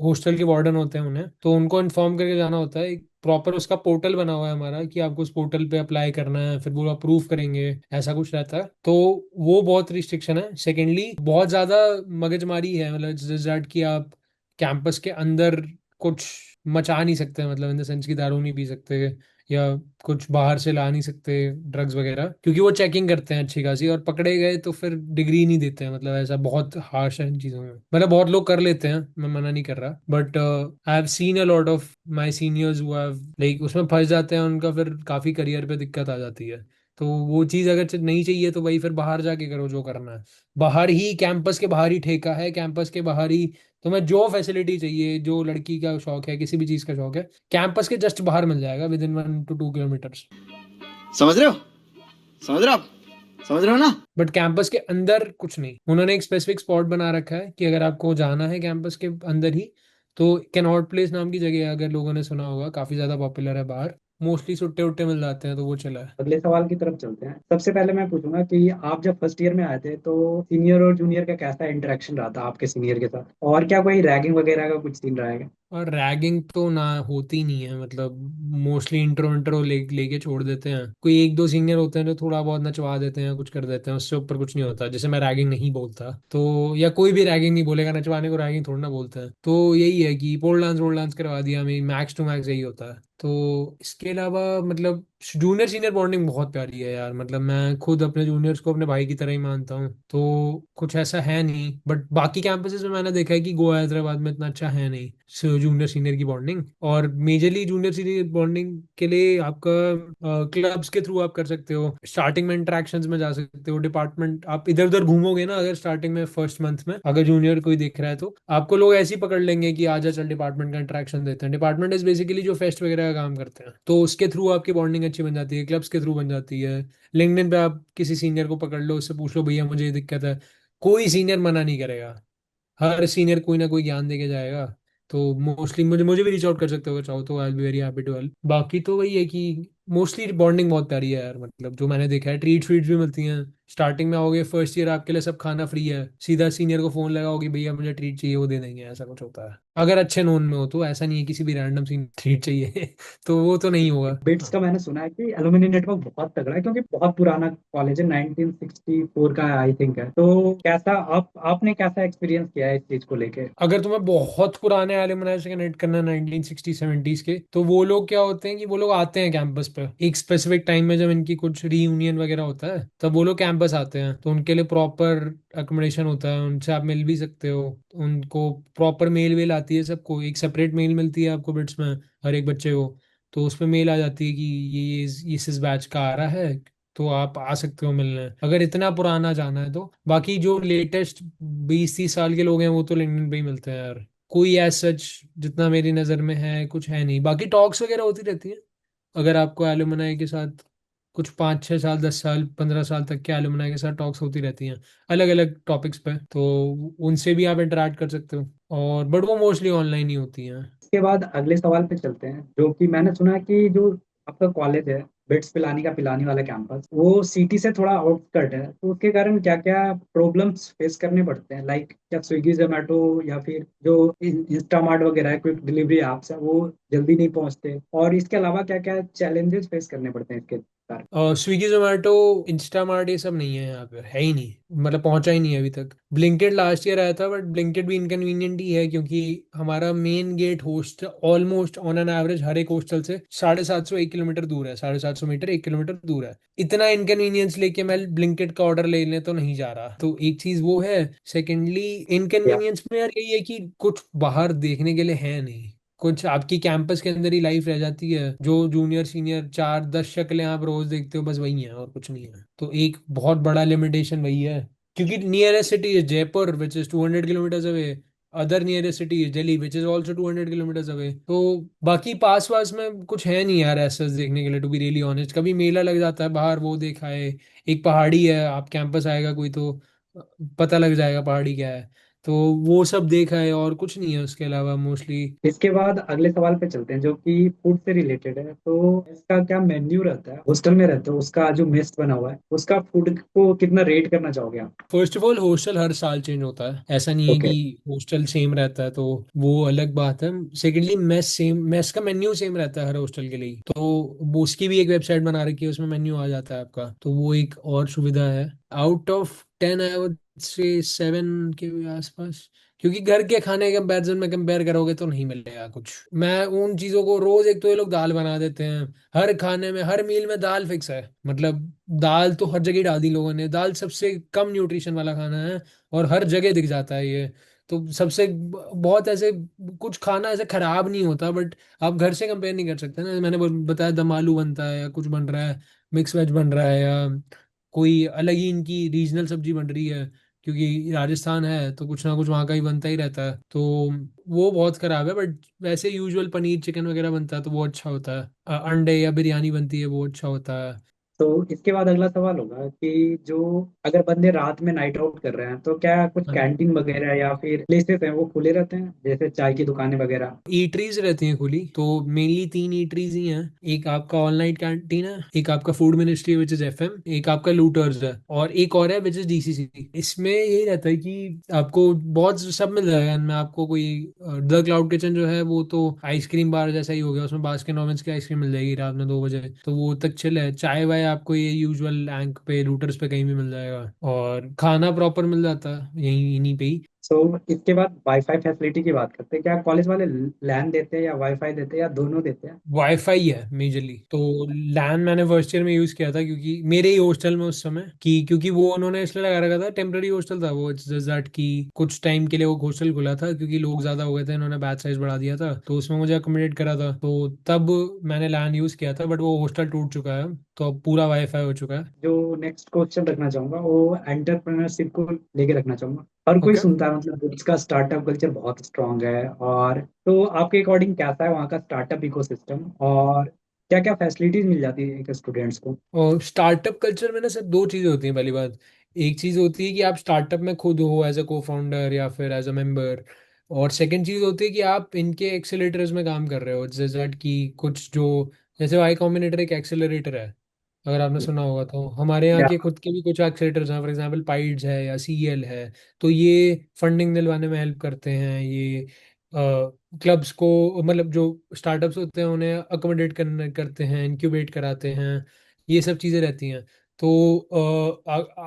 हॉस्टल के वार्डन होते हैं उन्हें, तो उनको इन्फॉर्म करके जाना होता है। प्रॉपर उसका पोर्टल बना हुआ है हमारा कि आपको उस पोर्टल पे अप्लाई करना है, फिर वो अप्रूव करेंगे, ऐसा कुछ रहता है। तो वो बहुत रिस्ट्रिक्शन है। सेकेंडली बहुत ज्यादा मगजमारी है, मतलब जैसे that कि आप कैंपस के अंदर कुछ मचा नहीं सकते, मतलब इन द सेंस की दारू नहीं पी सकते, या कुछ बाहर से ला नहीं सकते ड्रग्स वगैरह, क्योंकि वो चेकिंग करते हैं अच्छी खासी, और पकड़े गए तो फिर डिग्री नहीं देते हैं। मतलब ऐसा बहुत हार्श है इन चीज़ों में। मतलब बहुत लोग कर लेते हैं, मैं मना नहीं कर रहा, but I have seen a lot of my seniors who have like उसमें फंस जाते हैं, उनका फिर काफ़ी करियर पे दिक्कत आ जाती है। तो वो चीज़ अगर नहीं चाहिए तो वही फिर बाहर जाके करो जो करना है। बाहर ही कैंपस के बाहर ही ठेका है, कैंपस के बाहर ही तुम्हें जो फैसिलिटी चाहिए, जो लड़की का शौक है, किसी भी चीज़ का शौक है, कैंपस के जस्ट बाहर मिल जाएगा, विद इन 1 to 2 किलोमीटर्स। समझ रहे हो? समझ रहे हो आप? समझ रहे हो ना? बट कैंपस के अंदर कुछ नहीं। उन्होंने एक स्पेसिफिक स्पॉट बना रखा है कि अगर आपको जाना है कैंपस के अंदर ही, तो कैनॉट प्लेस नाम की जगह है, अगर लोगों ने सुना होगा, काफी ज्यादा पॉपुलर है बाहर, मोस्टली सुट्टे उट्टे मिल जाते हैं, तो वो चला है। अगले सवाल की तरफ चलते हैं। सबसे पहले मैं पूछूंगा कि आप जब फर्स्ट ईयर में आए थे तो सीनियर और जूनियर का कैसा इंटरेक्शन रहा था आपके सीनियर के साथ? और क्या कोई रैगिंग वगैरह का कुछ सीन रहा है? और रैगिंग तो ना होती नहीं है, मतलब मोस्टली इंट्रो इंट्रो लेके छोड़ देते हैं। कोई एक दो सीनियर होते हैं जो थोड़ा बहुत नचवा देते हैं, कुछ कर देते हैं, उससे ऊपर कुछ नहीं होता। जैसे मैं रैगिंग नहीं बोलता तो, या कोई भी रैगिंग नहीं बोलेगा, नचवाने को रैगिंग थोड़ा ना बोलते हैं। तो यही है कि पोल डांस रोल डांस करवा दिया, मेरी मैक्स टू मैक्स यही होता है। तो इसके अलावा मतलब जूनियर सीनियर बॉन्डिंग बहुत प्यारी है यार, मतलब मैं खुद अपने जूनियर्स को अपने भाई की तरह ही मानता हूँ, तो कुछ ऐसा है नहीं। बट बाकी कैंपसेस में मैंने देखा है कि गोवा हैदराबाद में इतना अच्छा है नहीं जूनियर सीनियर की बॉन्डिंग। और मेजरली जूनियर सीनियर बॉन्डिंग के लिए आपका क्लब्स के थ्रू आप कर सकते हो, स्टार्टिंग में इंटरेक्शंस में जा सकते हो, डिपार्टमेंट आप इधर उधर घूमोगे ना, अगर स्टार्टिंग में फर्स्ट मंथ में अगर जूनियर कोई दिख रहा है तो आपको लोग ऐसे ही पकड़ लेंगे कि आजा चल डिपार्टमेंट का इंटरेक्शन देते हैं। डिपार्टमेंट इज बेसिकली जो फेस्ट वगैरह का काम करते हैं, तो उसके थ्रू आपकी बॉन्डिंग अच्छी बन जाती है, क्लब्स के थ्रू बन जाती है। लिंक्डइन पे आप किसी सीनियर को पकड़ लो, उससे पूछ लो भैया मुझे ये दिक्कत है, कोई सीनियर मना नहीं करेगा, हर सीनियर कोई ना कोई ज्ञान दे के जाएगा। तो मोस्टली मुझे मुझे भी रीच आउट कर सकते हो अगर चाहो तो, I will be very happy to help. बाकी तो वही है कि मोस्टली बॉन्डिंग बहुत प्यारी है यार, मतलब जो मैंने देखा है ट्रीट भी मिलती हैं। स्टार्टिंग में आओगे फर्स्ट ईयर आपके लिए सब खाना फ्री है, सीधा सीनियर को फोन लगाओगे भैया मुझे ट्रीट चाहिए, वो दे देंगे, ऐसा कुछ होता है। अगर अच्छे नोन में हो तो, ऐसा नहीं है किसी भी रैंडम सीनियर ट्रीट चाहिए तो वो तो नहीं होगा। बिट्स का मैंने सुना है कि एलुमनी नेटवर्क बहुत तगड़ा है, क्योंकि बहुत पुराना कॉलेज है, 1964 का आई थिंक है। तो कैसा आपने कैसा एक्सपीरियंस किया है इस चीज को लेके? अगर तुम्हें बहुत पुराने एलुमनाई से कनेक्ट करना है 1960 70s के, तो वो लोग क्या होते हैं कि वो लोग आते हैं कैंपस पे एक स्पेसिफिक टाइम में, जब इनकी कुछ रीयूनियन वगैरह होता है तब वो लोग कैंपस आते हैं, तो उनके लिए प्रॉपर अकोमोडेशन होता है, उनसे आप मिल भी सकते हो। उनको प्रॉपर मेल वेल आती है, सबको एक सेपरेट मेल मिलती है आपको बिट्स में, हर एक बच्चे को। तो उस पर मेल आ जाती है कि ये इस बैच का आ रहा है, तो आप आ सकते हो मिलने, अगर इतना पुराना जाना है तो। बाकी जो लेटेस्ट 20 30 साल के लोग हैं वो तो लिंक्डइन पे ही मिलते हैं यार। कोई एज सच जितना मेरी नज़र में है कुछ है नहीं। बाकी टॉक्स वगैरह होती रहती है, अगर आपको एलुमनाई के साथ कुछ 5 6 साल 10 साल 15 साल तक के एलुमनाई के साथ टॉक्स होती रहती हैं अलग अलग टॉपिक्स पे, तो उनसे भी आप इंटरेक्ट कर सकते हो। और बट वो मोस्टली ऑनलाइन ही होती हैं। इसके बाद अगले सवाल पे चलते हैं, जो कि मैंने सुना है कि जो आपका कॉलेज है, बिट्स पिलानी का पिलानी वाला कैंपस, वो सिटी से थोड़ा आउटस्कर्ट है, तो उसके कारण क्या क्या प्रॉब्लम्स फेस करने पड़ते हैं? लाइक क्या स्विगी जोमेटो या फिर जो इंस्टामार्ट वगैरह है, क्विक डिलीवरी एप्स है, वो जल्दी नहीं पहुंचते? और इसके अलावा क्या क्या चैलेंजेस फेस करने पड़ते हैं इसके कारण? स्विगी जोमेटो इंस्टामार्ट ये सब नहीं है यहाँ पे, है ही नहीं, मतलब पहुंचा ही नहीं है अभी तक। ब्लिंकिट लास्ट ईयर आया था, बट ब्लिंकिट भी इनकन्वीनियंट ही है, क्योंकि हमारा main gate host almost on an average हर एक हॉस्टल से 750 1 किलोमीटर दूर है, 750 मीटर 1 किलोमीटर दूर है। इतना इनकन्वीनियंस लेके मैं ब्लिंकिट का ऑर्डर लेने तो नहीं जा रहा, तो एक चीज वो है। सेकेंडली या इनकन्वीनियंस में यार यही है कि कुछ बाहर देखने के लिए है नहीं, कुछ आपकी कैंपस के अंदर ही लाइफ रह जाती है, जो जूनियर सीनियर 4 10 शक्लें आप रोज देखते हो बस वही है और कुछ नहीं है। तो एक बहुत बड़ा लिमिटेशन वही है, क्योंकि nearest city is Jaipur which is 200 kilometres away, other nearest city is Delhi which is also 200 kilometres away. तो बाकी पास पास में कुछ है नहीं यार ऐसा देखने के लिए, टू बी रियली ऑनेस्ट। कभी मेला लग जाता है बाहर, वो देखा है, एक पहाड़ी है, आप कैंपस आएगा कोई तो पता लग जाएगा पहाड़ी क्या है, तो वो सब देखा है और कुछ नहीं है उसके अलावा मोस्टली। इसके बाद अगले सवाल पे चलते हैं, जो कि फूड से रिलेटेड है। तो इसका क्या मेन्यू रहता है? हॉस्टल में रहते हो, उसका जो मेस बना हुआ है, उसका फूड को कितना रेट करना चाहोगे आप? फर्स्ट ऑफ ऑल हॉस्टल हर साल चेंज होता है, ऐसा नहीं है ओके। कि हॉस्टल सेम रहता है, तो वो अलग बात है। सेकेंडली मेस का मेन्यू सेम रहता है हर हॉस्टल के लिए, तो वो उसकी भी एक वेबसाइट बना रखी है, उसमें मेन्यू आ जाता है आपका, तो वो एक और सुविधा है। Out of 10 I would say 7 के आसपास, क्योंकि घर के खाने के कंपैरिजन में कंपेयर करोगे तो नहीं मिलेगा कुछ। मैं उन चीजों को रोज, एक तो ये लोग दाल बना देते हैं, हर खाने में हर मील में दाल फिक्स है, मतलब दाल तो हर जगह डाल दी लोगों ने, दाल सबसे कम न्यूट्रिशन वाला खाना है और हर जगह दिख जाता है ये। तो सबसे बहुत ऐसे कुछ खाना ऐसे खराब नहीं होता, बट आप घर से कंपेयर नहीं कर सकते ना। मैंने बताया दम आलू बनता है या कुछ बन रहा है, मिक्स वेज बन रहा है, या कोई अलग ही इनकी रीजनल सब्जी बन रही है, क्योंकि राजस्थान है तो कुछ ना कुछ वहाँ का ही बनता ही रहता है, तो वो बहुत खराब है। बट वैसे यूजुअल पनीर चिकन वगैरह बनता है तो वो अच्छा होता है, अंडे या बिरयानी बनती है वो अच्छा होता है। तो इसके बाद अगला सवाल होगा कि जो अगर बंदे रात में नाइट आउट कर रहे हैं, तो क्या कुछ हाँ, कैंटीन वगैरह या फिर प्लेसेस हैं वो खुले रहते हैं, जैसे चाय की दुकानें वगैरह? ईटरीज रहती हैं खुली, तो मेनली 3 ईटरीज ही हैं। एक आपका ऑल नाइट कैंटीन है, एक आपका food ministry which is FM, एक आपका लूटर्स है, और एक और है विच इज डीसीसी। इसमें यही रहता है कि आपको बहुत सब मिल जाएगा इनमें। आपको कोई द क्लाउड किचन जो है वो तो आइसक्रीम बार जैसा ही हो गया, उसमें बास्किन रॉबिन्स की आइसक्रीम मिल जाएगी रात में 2 बजे, तो वो तक चिल है। चाय वाय आपको ये यूजुअल एंक पे लूटर्स पे कहीं भी मिल जाएगा, और खाना प्रॉपर मिल जाता है यहीं इन्हीं पे ही। सो इसके बाद वाईफाई फैसिलिटी की बात करते हैं। क्या कॉलेज वाले लैन देते हैं या वाईफाई देते हैं या दोनों देते हैं? वाईफाई है मेजरली। तो लैन मैंने फर्स्ट ईयर में यूज किया था, क्योंकि मेरे ही हॉस्टल में उस समय की, क्योंकि वो उन्होंने इसलिए लगा रखा था, टेम्पररी हॉस्टल था वो, इट्स जस्ट दैट कि कुछ टाइम के लिए वो हॉस्टल खुला था, क्योंकि लोग ज्यादा हो गए थे, इन्होंने बैच साइज बढ़ा दिया था, तो उसमें मुझे अकोमोडेट करा था, तो तब मैंने लैन यूज किया था। बट वो हॉस्टल टूट चुका है, तो अब पूरा वाईफाई हो चुका है। जो नेक्स्ट क्वेश्चन रखना चाहूंगा वो एंटरप्रेन्योरशिप को लेके रखना चाहूंगा। हर कोई ओके। सुनता है मतलब बुक्स का स्टार्टअप कल्चर बहुत स्ट्रांग है, और तो आपके अकॉर्डिंग कैसा है वहाँ का स्टार्टअप इकोसिस्टम, और क्या क्या फैसिलिटीज मिल जाती है एक स्टूडेंट्स को? और स्टार्टअप कल्चर में ना सर दो चीज़ें होती हैं। पहली बात, एक चीज़ होती है कि आप स्टार्टअप में खुद हो एज अ को फाउंडर या फिर एज अ मेंबर। और सेकंड चीज़ होती है कि आप इनके एक्सेलेरेटर्स में काम कर रहे हो, जैसे that कि कुछ जो, जैसे वाई कॉम्बिनेटर एक एक्सेलरेटर है, अगर आपने सुना होगा। तो हमारे यहाँ या के खुद के भी कुछ एक्सेलेरेटर्स हैं, फॉर एग्जांपल पाइड्स है या सीएल है। तो ये फंडिंग दिलवाने में हेल्प करते हैं। ये क्लब्स को, मतलब जो स्टार्टअप्स होते हैं उन्हें अकोमोडेट करने करते हैं, इंक्यूबेट कराते हैं। ये सब चीज़ें रहती हैं। तो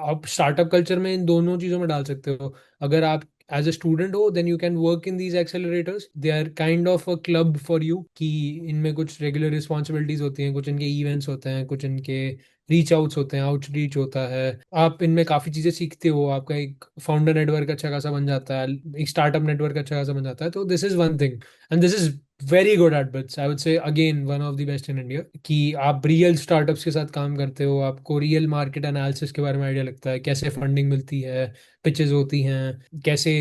आप स्टार्टअप कल्चर में इन दोनों चीज़ों में डाल सकते हो। अगर आप एज अ स्टूडेंट हो, then you can work in these accelerators, they are kind of a club for you, कि इनमें कुछ रेगुलर रिस्पॉन्सिबिलिटीज होती हैं, कुछ इनके इवेंट्स होते हैं, कुछ इनके रीच आउट्स होते हैं, आउटरीच होता है। आप इनमें काफ़ी चीज़ें सीखते हो, आपका एक फाउंडर नेटवर्क अच्छा खासा बन जाता है, एक स्टार्टअप नेटवर्क अच्छा खासा बन जाता है। तो this is one thing, and this is very good at bits, I would say again one of the best in India, कि आप रियल स्टार्टअप्स के साथ काम करते हो, आपको रियल मार्केट एनालिसिस के बारे में आइडिया लगता है, कैसे फंडिंग मिलती है, पिचेस होती हैं, कैसे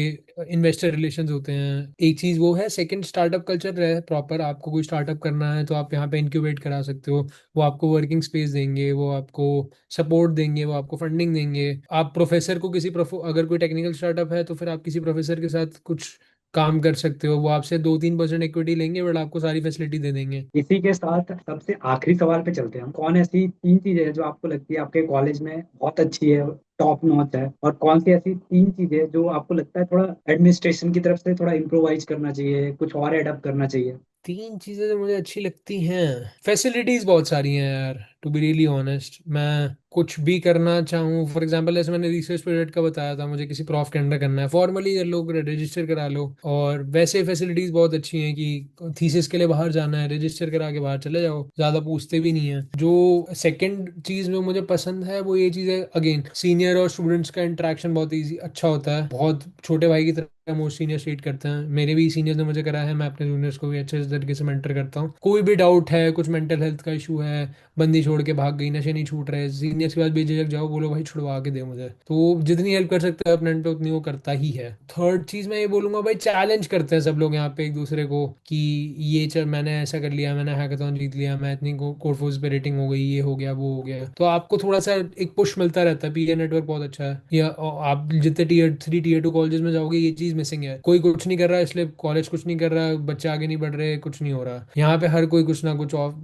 इन्वेस्टर रिलेशंस होते हैं। एक चीज़ वो है। सेकंड, स्टार्टअप कल्चर है प्रॉपर। आपको कोई स्टार्टअप करना है तो आप यहाँ पे इंक्यूबेट करा सकते हो। वो आपको वर्किंग स्पेस देंगे, वो आपको सपोर्ट देंगे, वो आपको फंडिंग देंगे। आप प्रोफेसर को अगर कोई टेक्निकल स्टार्टअप है तो फिर आप किसी प्रोफेसर के साथ कुछ काम कर सकते हो, वो आपसे 2-3% इक्विटी लेंगे, बट आपको सारी फैसिलिटी दे देंगे। इसी के साथ सबसे आखिरी सवाल पे चलते हैं हम। कौन ऐसी तीन चीजें हैं जो आपको लगती है आपके कॉलेज में बहुत अच्छी है, टॉप नॉच है, और कौन सी ऐसी तीन चीजें जो आपको लगता है थोड़ा एडमिनिस्ट्रेशन की तरफ से थोड़ा इम्प्रोवाइज करना चाहिए, कुछ और एडअप करना चाहिए? तीन चीजें जो मुझे अच्छी लगती हैं, फैसिलिटीज बहुत सारी हैं यार, टू बी रियली ऑनेस्ट। मैं कुछ भी करना चाहूँ, फॉर एग्जांपल जैसे मैंने रिसर्च प्रोजेक्ट का बताया था, मुझे किसी प्रॉफ के अंडर करना है, फॉर्मली कर लो, रजिस्टर करा लो। और वैसे फैसिलिटीज बहुत अच्छी हैं कि थीसिस के लिए बाहर जाना है, रजिस्टर करा के बाहर चले जाओ, ज्यादा पूछते भी नहीं है। जो सेकंड चीज में मुझे पसंद है वो ये चीज है, अगेन सीनियर और स्टूडेंट्स का इंटरेक्शन बहुत ईजी अच्छा होता है, बहुत छोटे भाई की तरह मोस्ट सीनियर ट्रीट करते हैं। मेरे भी सीनियर्स ने मुझे करा है, मैं अपने जूनियर्स को भी अच्छे तरीके से मेंटर करता हूँ। कोई भी डाउट है, कुछ मेंटल हेल्थ का इशू है, बंदी छोड़ के भाग गई, नशे नहीं छूट रहे, सीनियर्स के पास बेझिझक जाओ, बोलो भाई छुड़वा के दे मुझे। तो वो जितनी हेल्प कर सकता है अपने end पे उतनी वो करता ही है। थर्ड चीज मैं ये बोलूंगा भाई, चैलेंज करते हैं सब लोग यहाँ पे एक दूसरे को, कि ये चल मैंने ऐसा कर लिया, मैंने हैकाथॉन जीत लिया, मैं इतनी कोडफोर्स पे रेटिंग हो गई, ये हो गया वो हो गया, तो आपको थोड़ा सा एक पुश मिलता रहता है। पीए नेटवर्क बहुत अच्छा है। या आप जितने टीयर 3 टीयर 2 कॉलेजेस में जाओगे, ये चीज मिसिंग है। कोई कुछ नहीं कर रहा इसलिए कॉलेज कुछ नहीं कर रहा, बच्चे आगे नहीं बढ़ रहे, कुछ नहीं हो रहा। यहाँ पे हर कोई कुछ ना कुछ ऑफ,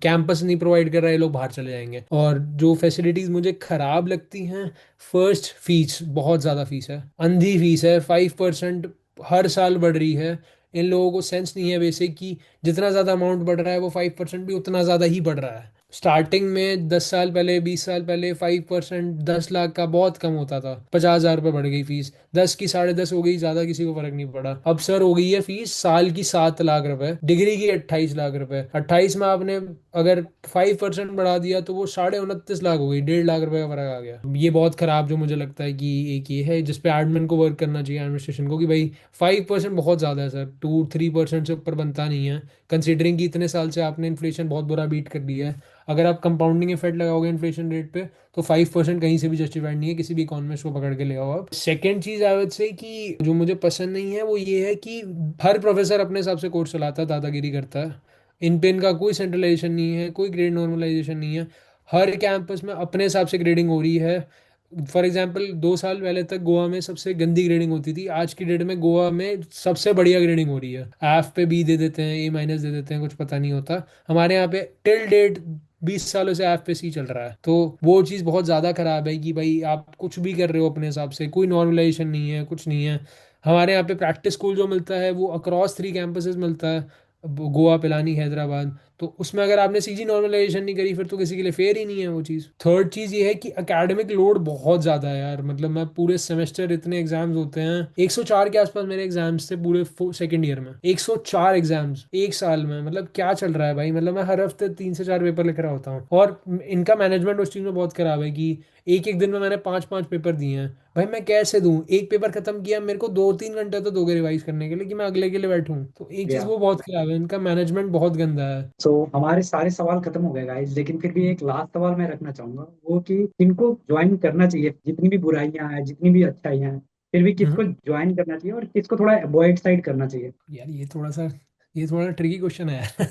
कैंपस नहीं प्रोवाइड कर रहा है, ये लोग बाहर चले जाएंगे। और जो फैसिलिटीज मुझे खराब लगती हैं, फर्स्ट फीस, बहुत ज़्यादा फीस है, अंधी फीस है, 5% हर साल बढ़ रही है। इन लोगों को सेंस नहीं है बेसिक कि जितना ज़्यादा अमाउंट बढ़ रहा है वो 5% भी उतना ज़्यादा ही बढ़ रहा है। स्टार्टिंग में 10 साल पहले, 20 साल पहले 5% 10 लाख का बहुत कम होता था, 50,000 रुपये बढ़ गई फीस, 10 की 10.5 हो गई, ज्यादा किसी को फर्क नहीं पड़ा। अब सर हो गई है फीस साल की 7 लाख रुपए, डिग्री की 28 लाख रुपए। 28 में आपने अगर 5% बढ़ा दिया तो वो 29.29 लाख हो गई, 1.5 लाख रुपए का फर्क आ गया। ये बहुत खराब जो मुझे लगता है कि एक ये है जिसपे एडमिन को वर्क करना चाहिए, एडमिनिस्ट्रेशन को, कि भाई 5% बहुत ज्यादा है सर, 2-3% से ऊपर बनता नहीं है, कंसिडरिंग कि इतने साल से आपने इन्फ्लेशन बहुत बुरा बीट कर दिया है। अगर आप कंपाउंडिंग इफेक्ट लगाओगे इन्फ्लेशन रेट पे, तो 5% कहीं से भी जस्टिफाइड नहीं है, किसी भी इकोनॉमिस्ट को पकड़ के ले आओ आप। सेकेंड चीज आई वुड से कि जो मुझे पसंद नहीं है वो ये है कि हर प्रोफेसर अपने हिसाब से कोर्स चलाता है, दादागिरी करता है। इन पे इनका कोई सेंट्रलाइजेशन नहीं है, कोई ग्रेड नॉर्मलाइजेशन नहीं है। हर कैंपस में अपने हिसाब से ग्रेडिंग हो रही है। फॉर एग्जाम्पल 2 साल पहले तक गोवा में सबसे गंदी ग्रेडिंग होती थी, आज की डेट में गोवा में सबसे बढ़िया ग्रेडिंग हो रही है। एफ पे बी दे देते हैं, ए- दे देते हैं, कुछ पता नहीं होता। हमारे यहाँ पे टिल डेट 20 सालों से एफ पे सी चल रहा है। तो वो चीज़ बहुत ज़्यादा खराब है कि भाई आप कुछ भी कर रहे हो अपने हिसाब से, कोई नॉर्मलाइजेशन नहीं है, कुछ नहीं है। हमारे यहाँ पे प्रैक्टिस स्कूल जो मिलता है वो अक्रॉस 3 कैंपसेस मिलता है, गोवा, पिलानी, हैदराबाद। तो उसमें अगर आपने सीजी नॉर्मलाइजेशन नहीं करी फिर तो किसी के लिए फेयर ही नहीं है वो चीज़। थर्ड चीज़ ये है कि एकेडमिक लोड बहुत ज़्यादा है यार, मतलब मैं पूरे सेमेस्टर इतने एग्जाम्स होते हैं, 104 के आसपास मेरे एग्जाम्स थे पूरे सेकेंड ईयर में, 104 एग्जाम्स एक साल में, मतलब क्या चल रहा है भाई, मतलब मैं हर हफ्ते 3 से 4 पेपर लिख रहा होता हूँ। और इनका मैनेजमेंट उस चीज़ में बहुत खराब है कि एक एक दिन में मैंने 5 5 पेपर दिए हैं। भाई मैं कैसे दूं, एक पेपर खत्म किया मेरे को 2 3 घंटे तो दोगे रिवाइज करने के लिए कि मैं अगले के लिए बैठूं, तो एक चीज या वो बहुत खराब है, इनका मैनेजमेंट बहुत गंदा है। सो हमारे सारे सवाल खत्म हो गए गाइस, लेकिन फिर भी एक लास्ट सवाल मैं रखना चाहूंगा, वो कि किनको ज्वाइन करना चाहिए, जितनी भी बुराइयां हैं जितनी भी अच्छाइयां हैं, फिर भी हम्म। किसको ज्वाइन करना चाहिए और किसको थोड़ा अवॉइड साइड करना चाहिए? यार ये थोड़ा ट्रिकी क्वेश्चन है यार।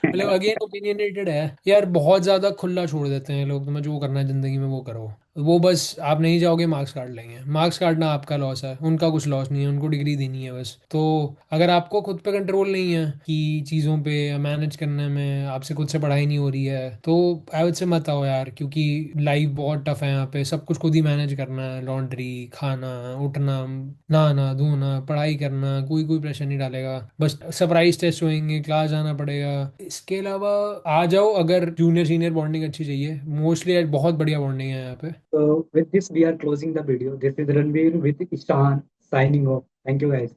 मतलब अगेन ओपिनियनेटेड है यार, बहुत ज्यादा खुला छोड़ देते हैं लोग, तुम्हें जो करना है जिंदगी में वो करो, वो बस आप नहीं जाओगे मार्क्स काट लेंगे, मार्क्स काटना आपका लॉस है, उनका कुछ लॉस नहीं है, उनको डिग्री देनी है बस। तो अगर आपको खुद पे कंट्रोल नहीं है कि चीज़ों पे मैनेज करने में, आपसे खुद से पढ़ाई नहीं हो रही है, तो आई वुड से मत आओ यार, क्योंकि लाइफ बहुत टफ है यहाँ पे, सब कुछ खुद ही मैनेज करना है, लॉन्ड्री, खाना, उठना, नहाना धोना, पढ़ाई करना, कोई कोई प्रेशर नहीं डालेगा, बस सरप्राइज टेस्ट होंगे, क्लास जाना पड़ेगा। इसके अलावा आ जाओ अगर जूनियर सीनियर बॉन्डिंग अच्छी चाहिए, मोस्टली बहुत बढ़िया बॉन्डिंग है यहाँ पे। So with this we are closing the video. This is Ranveer with Ishan signing off. Thank you guys.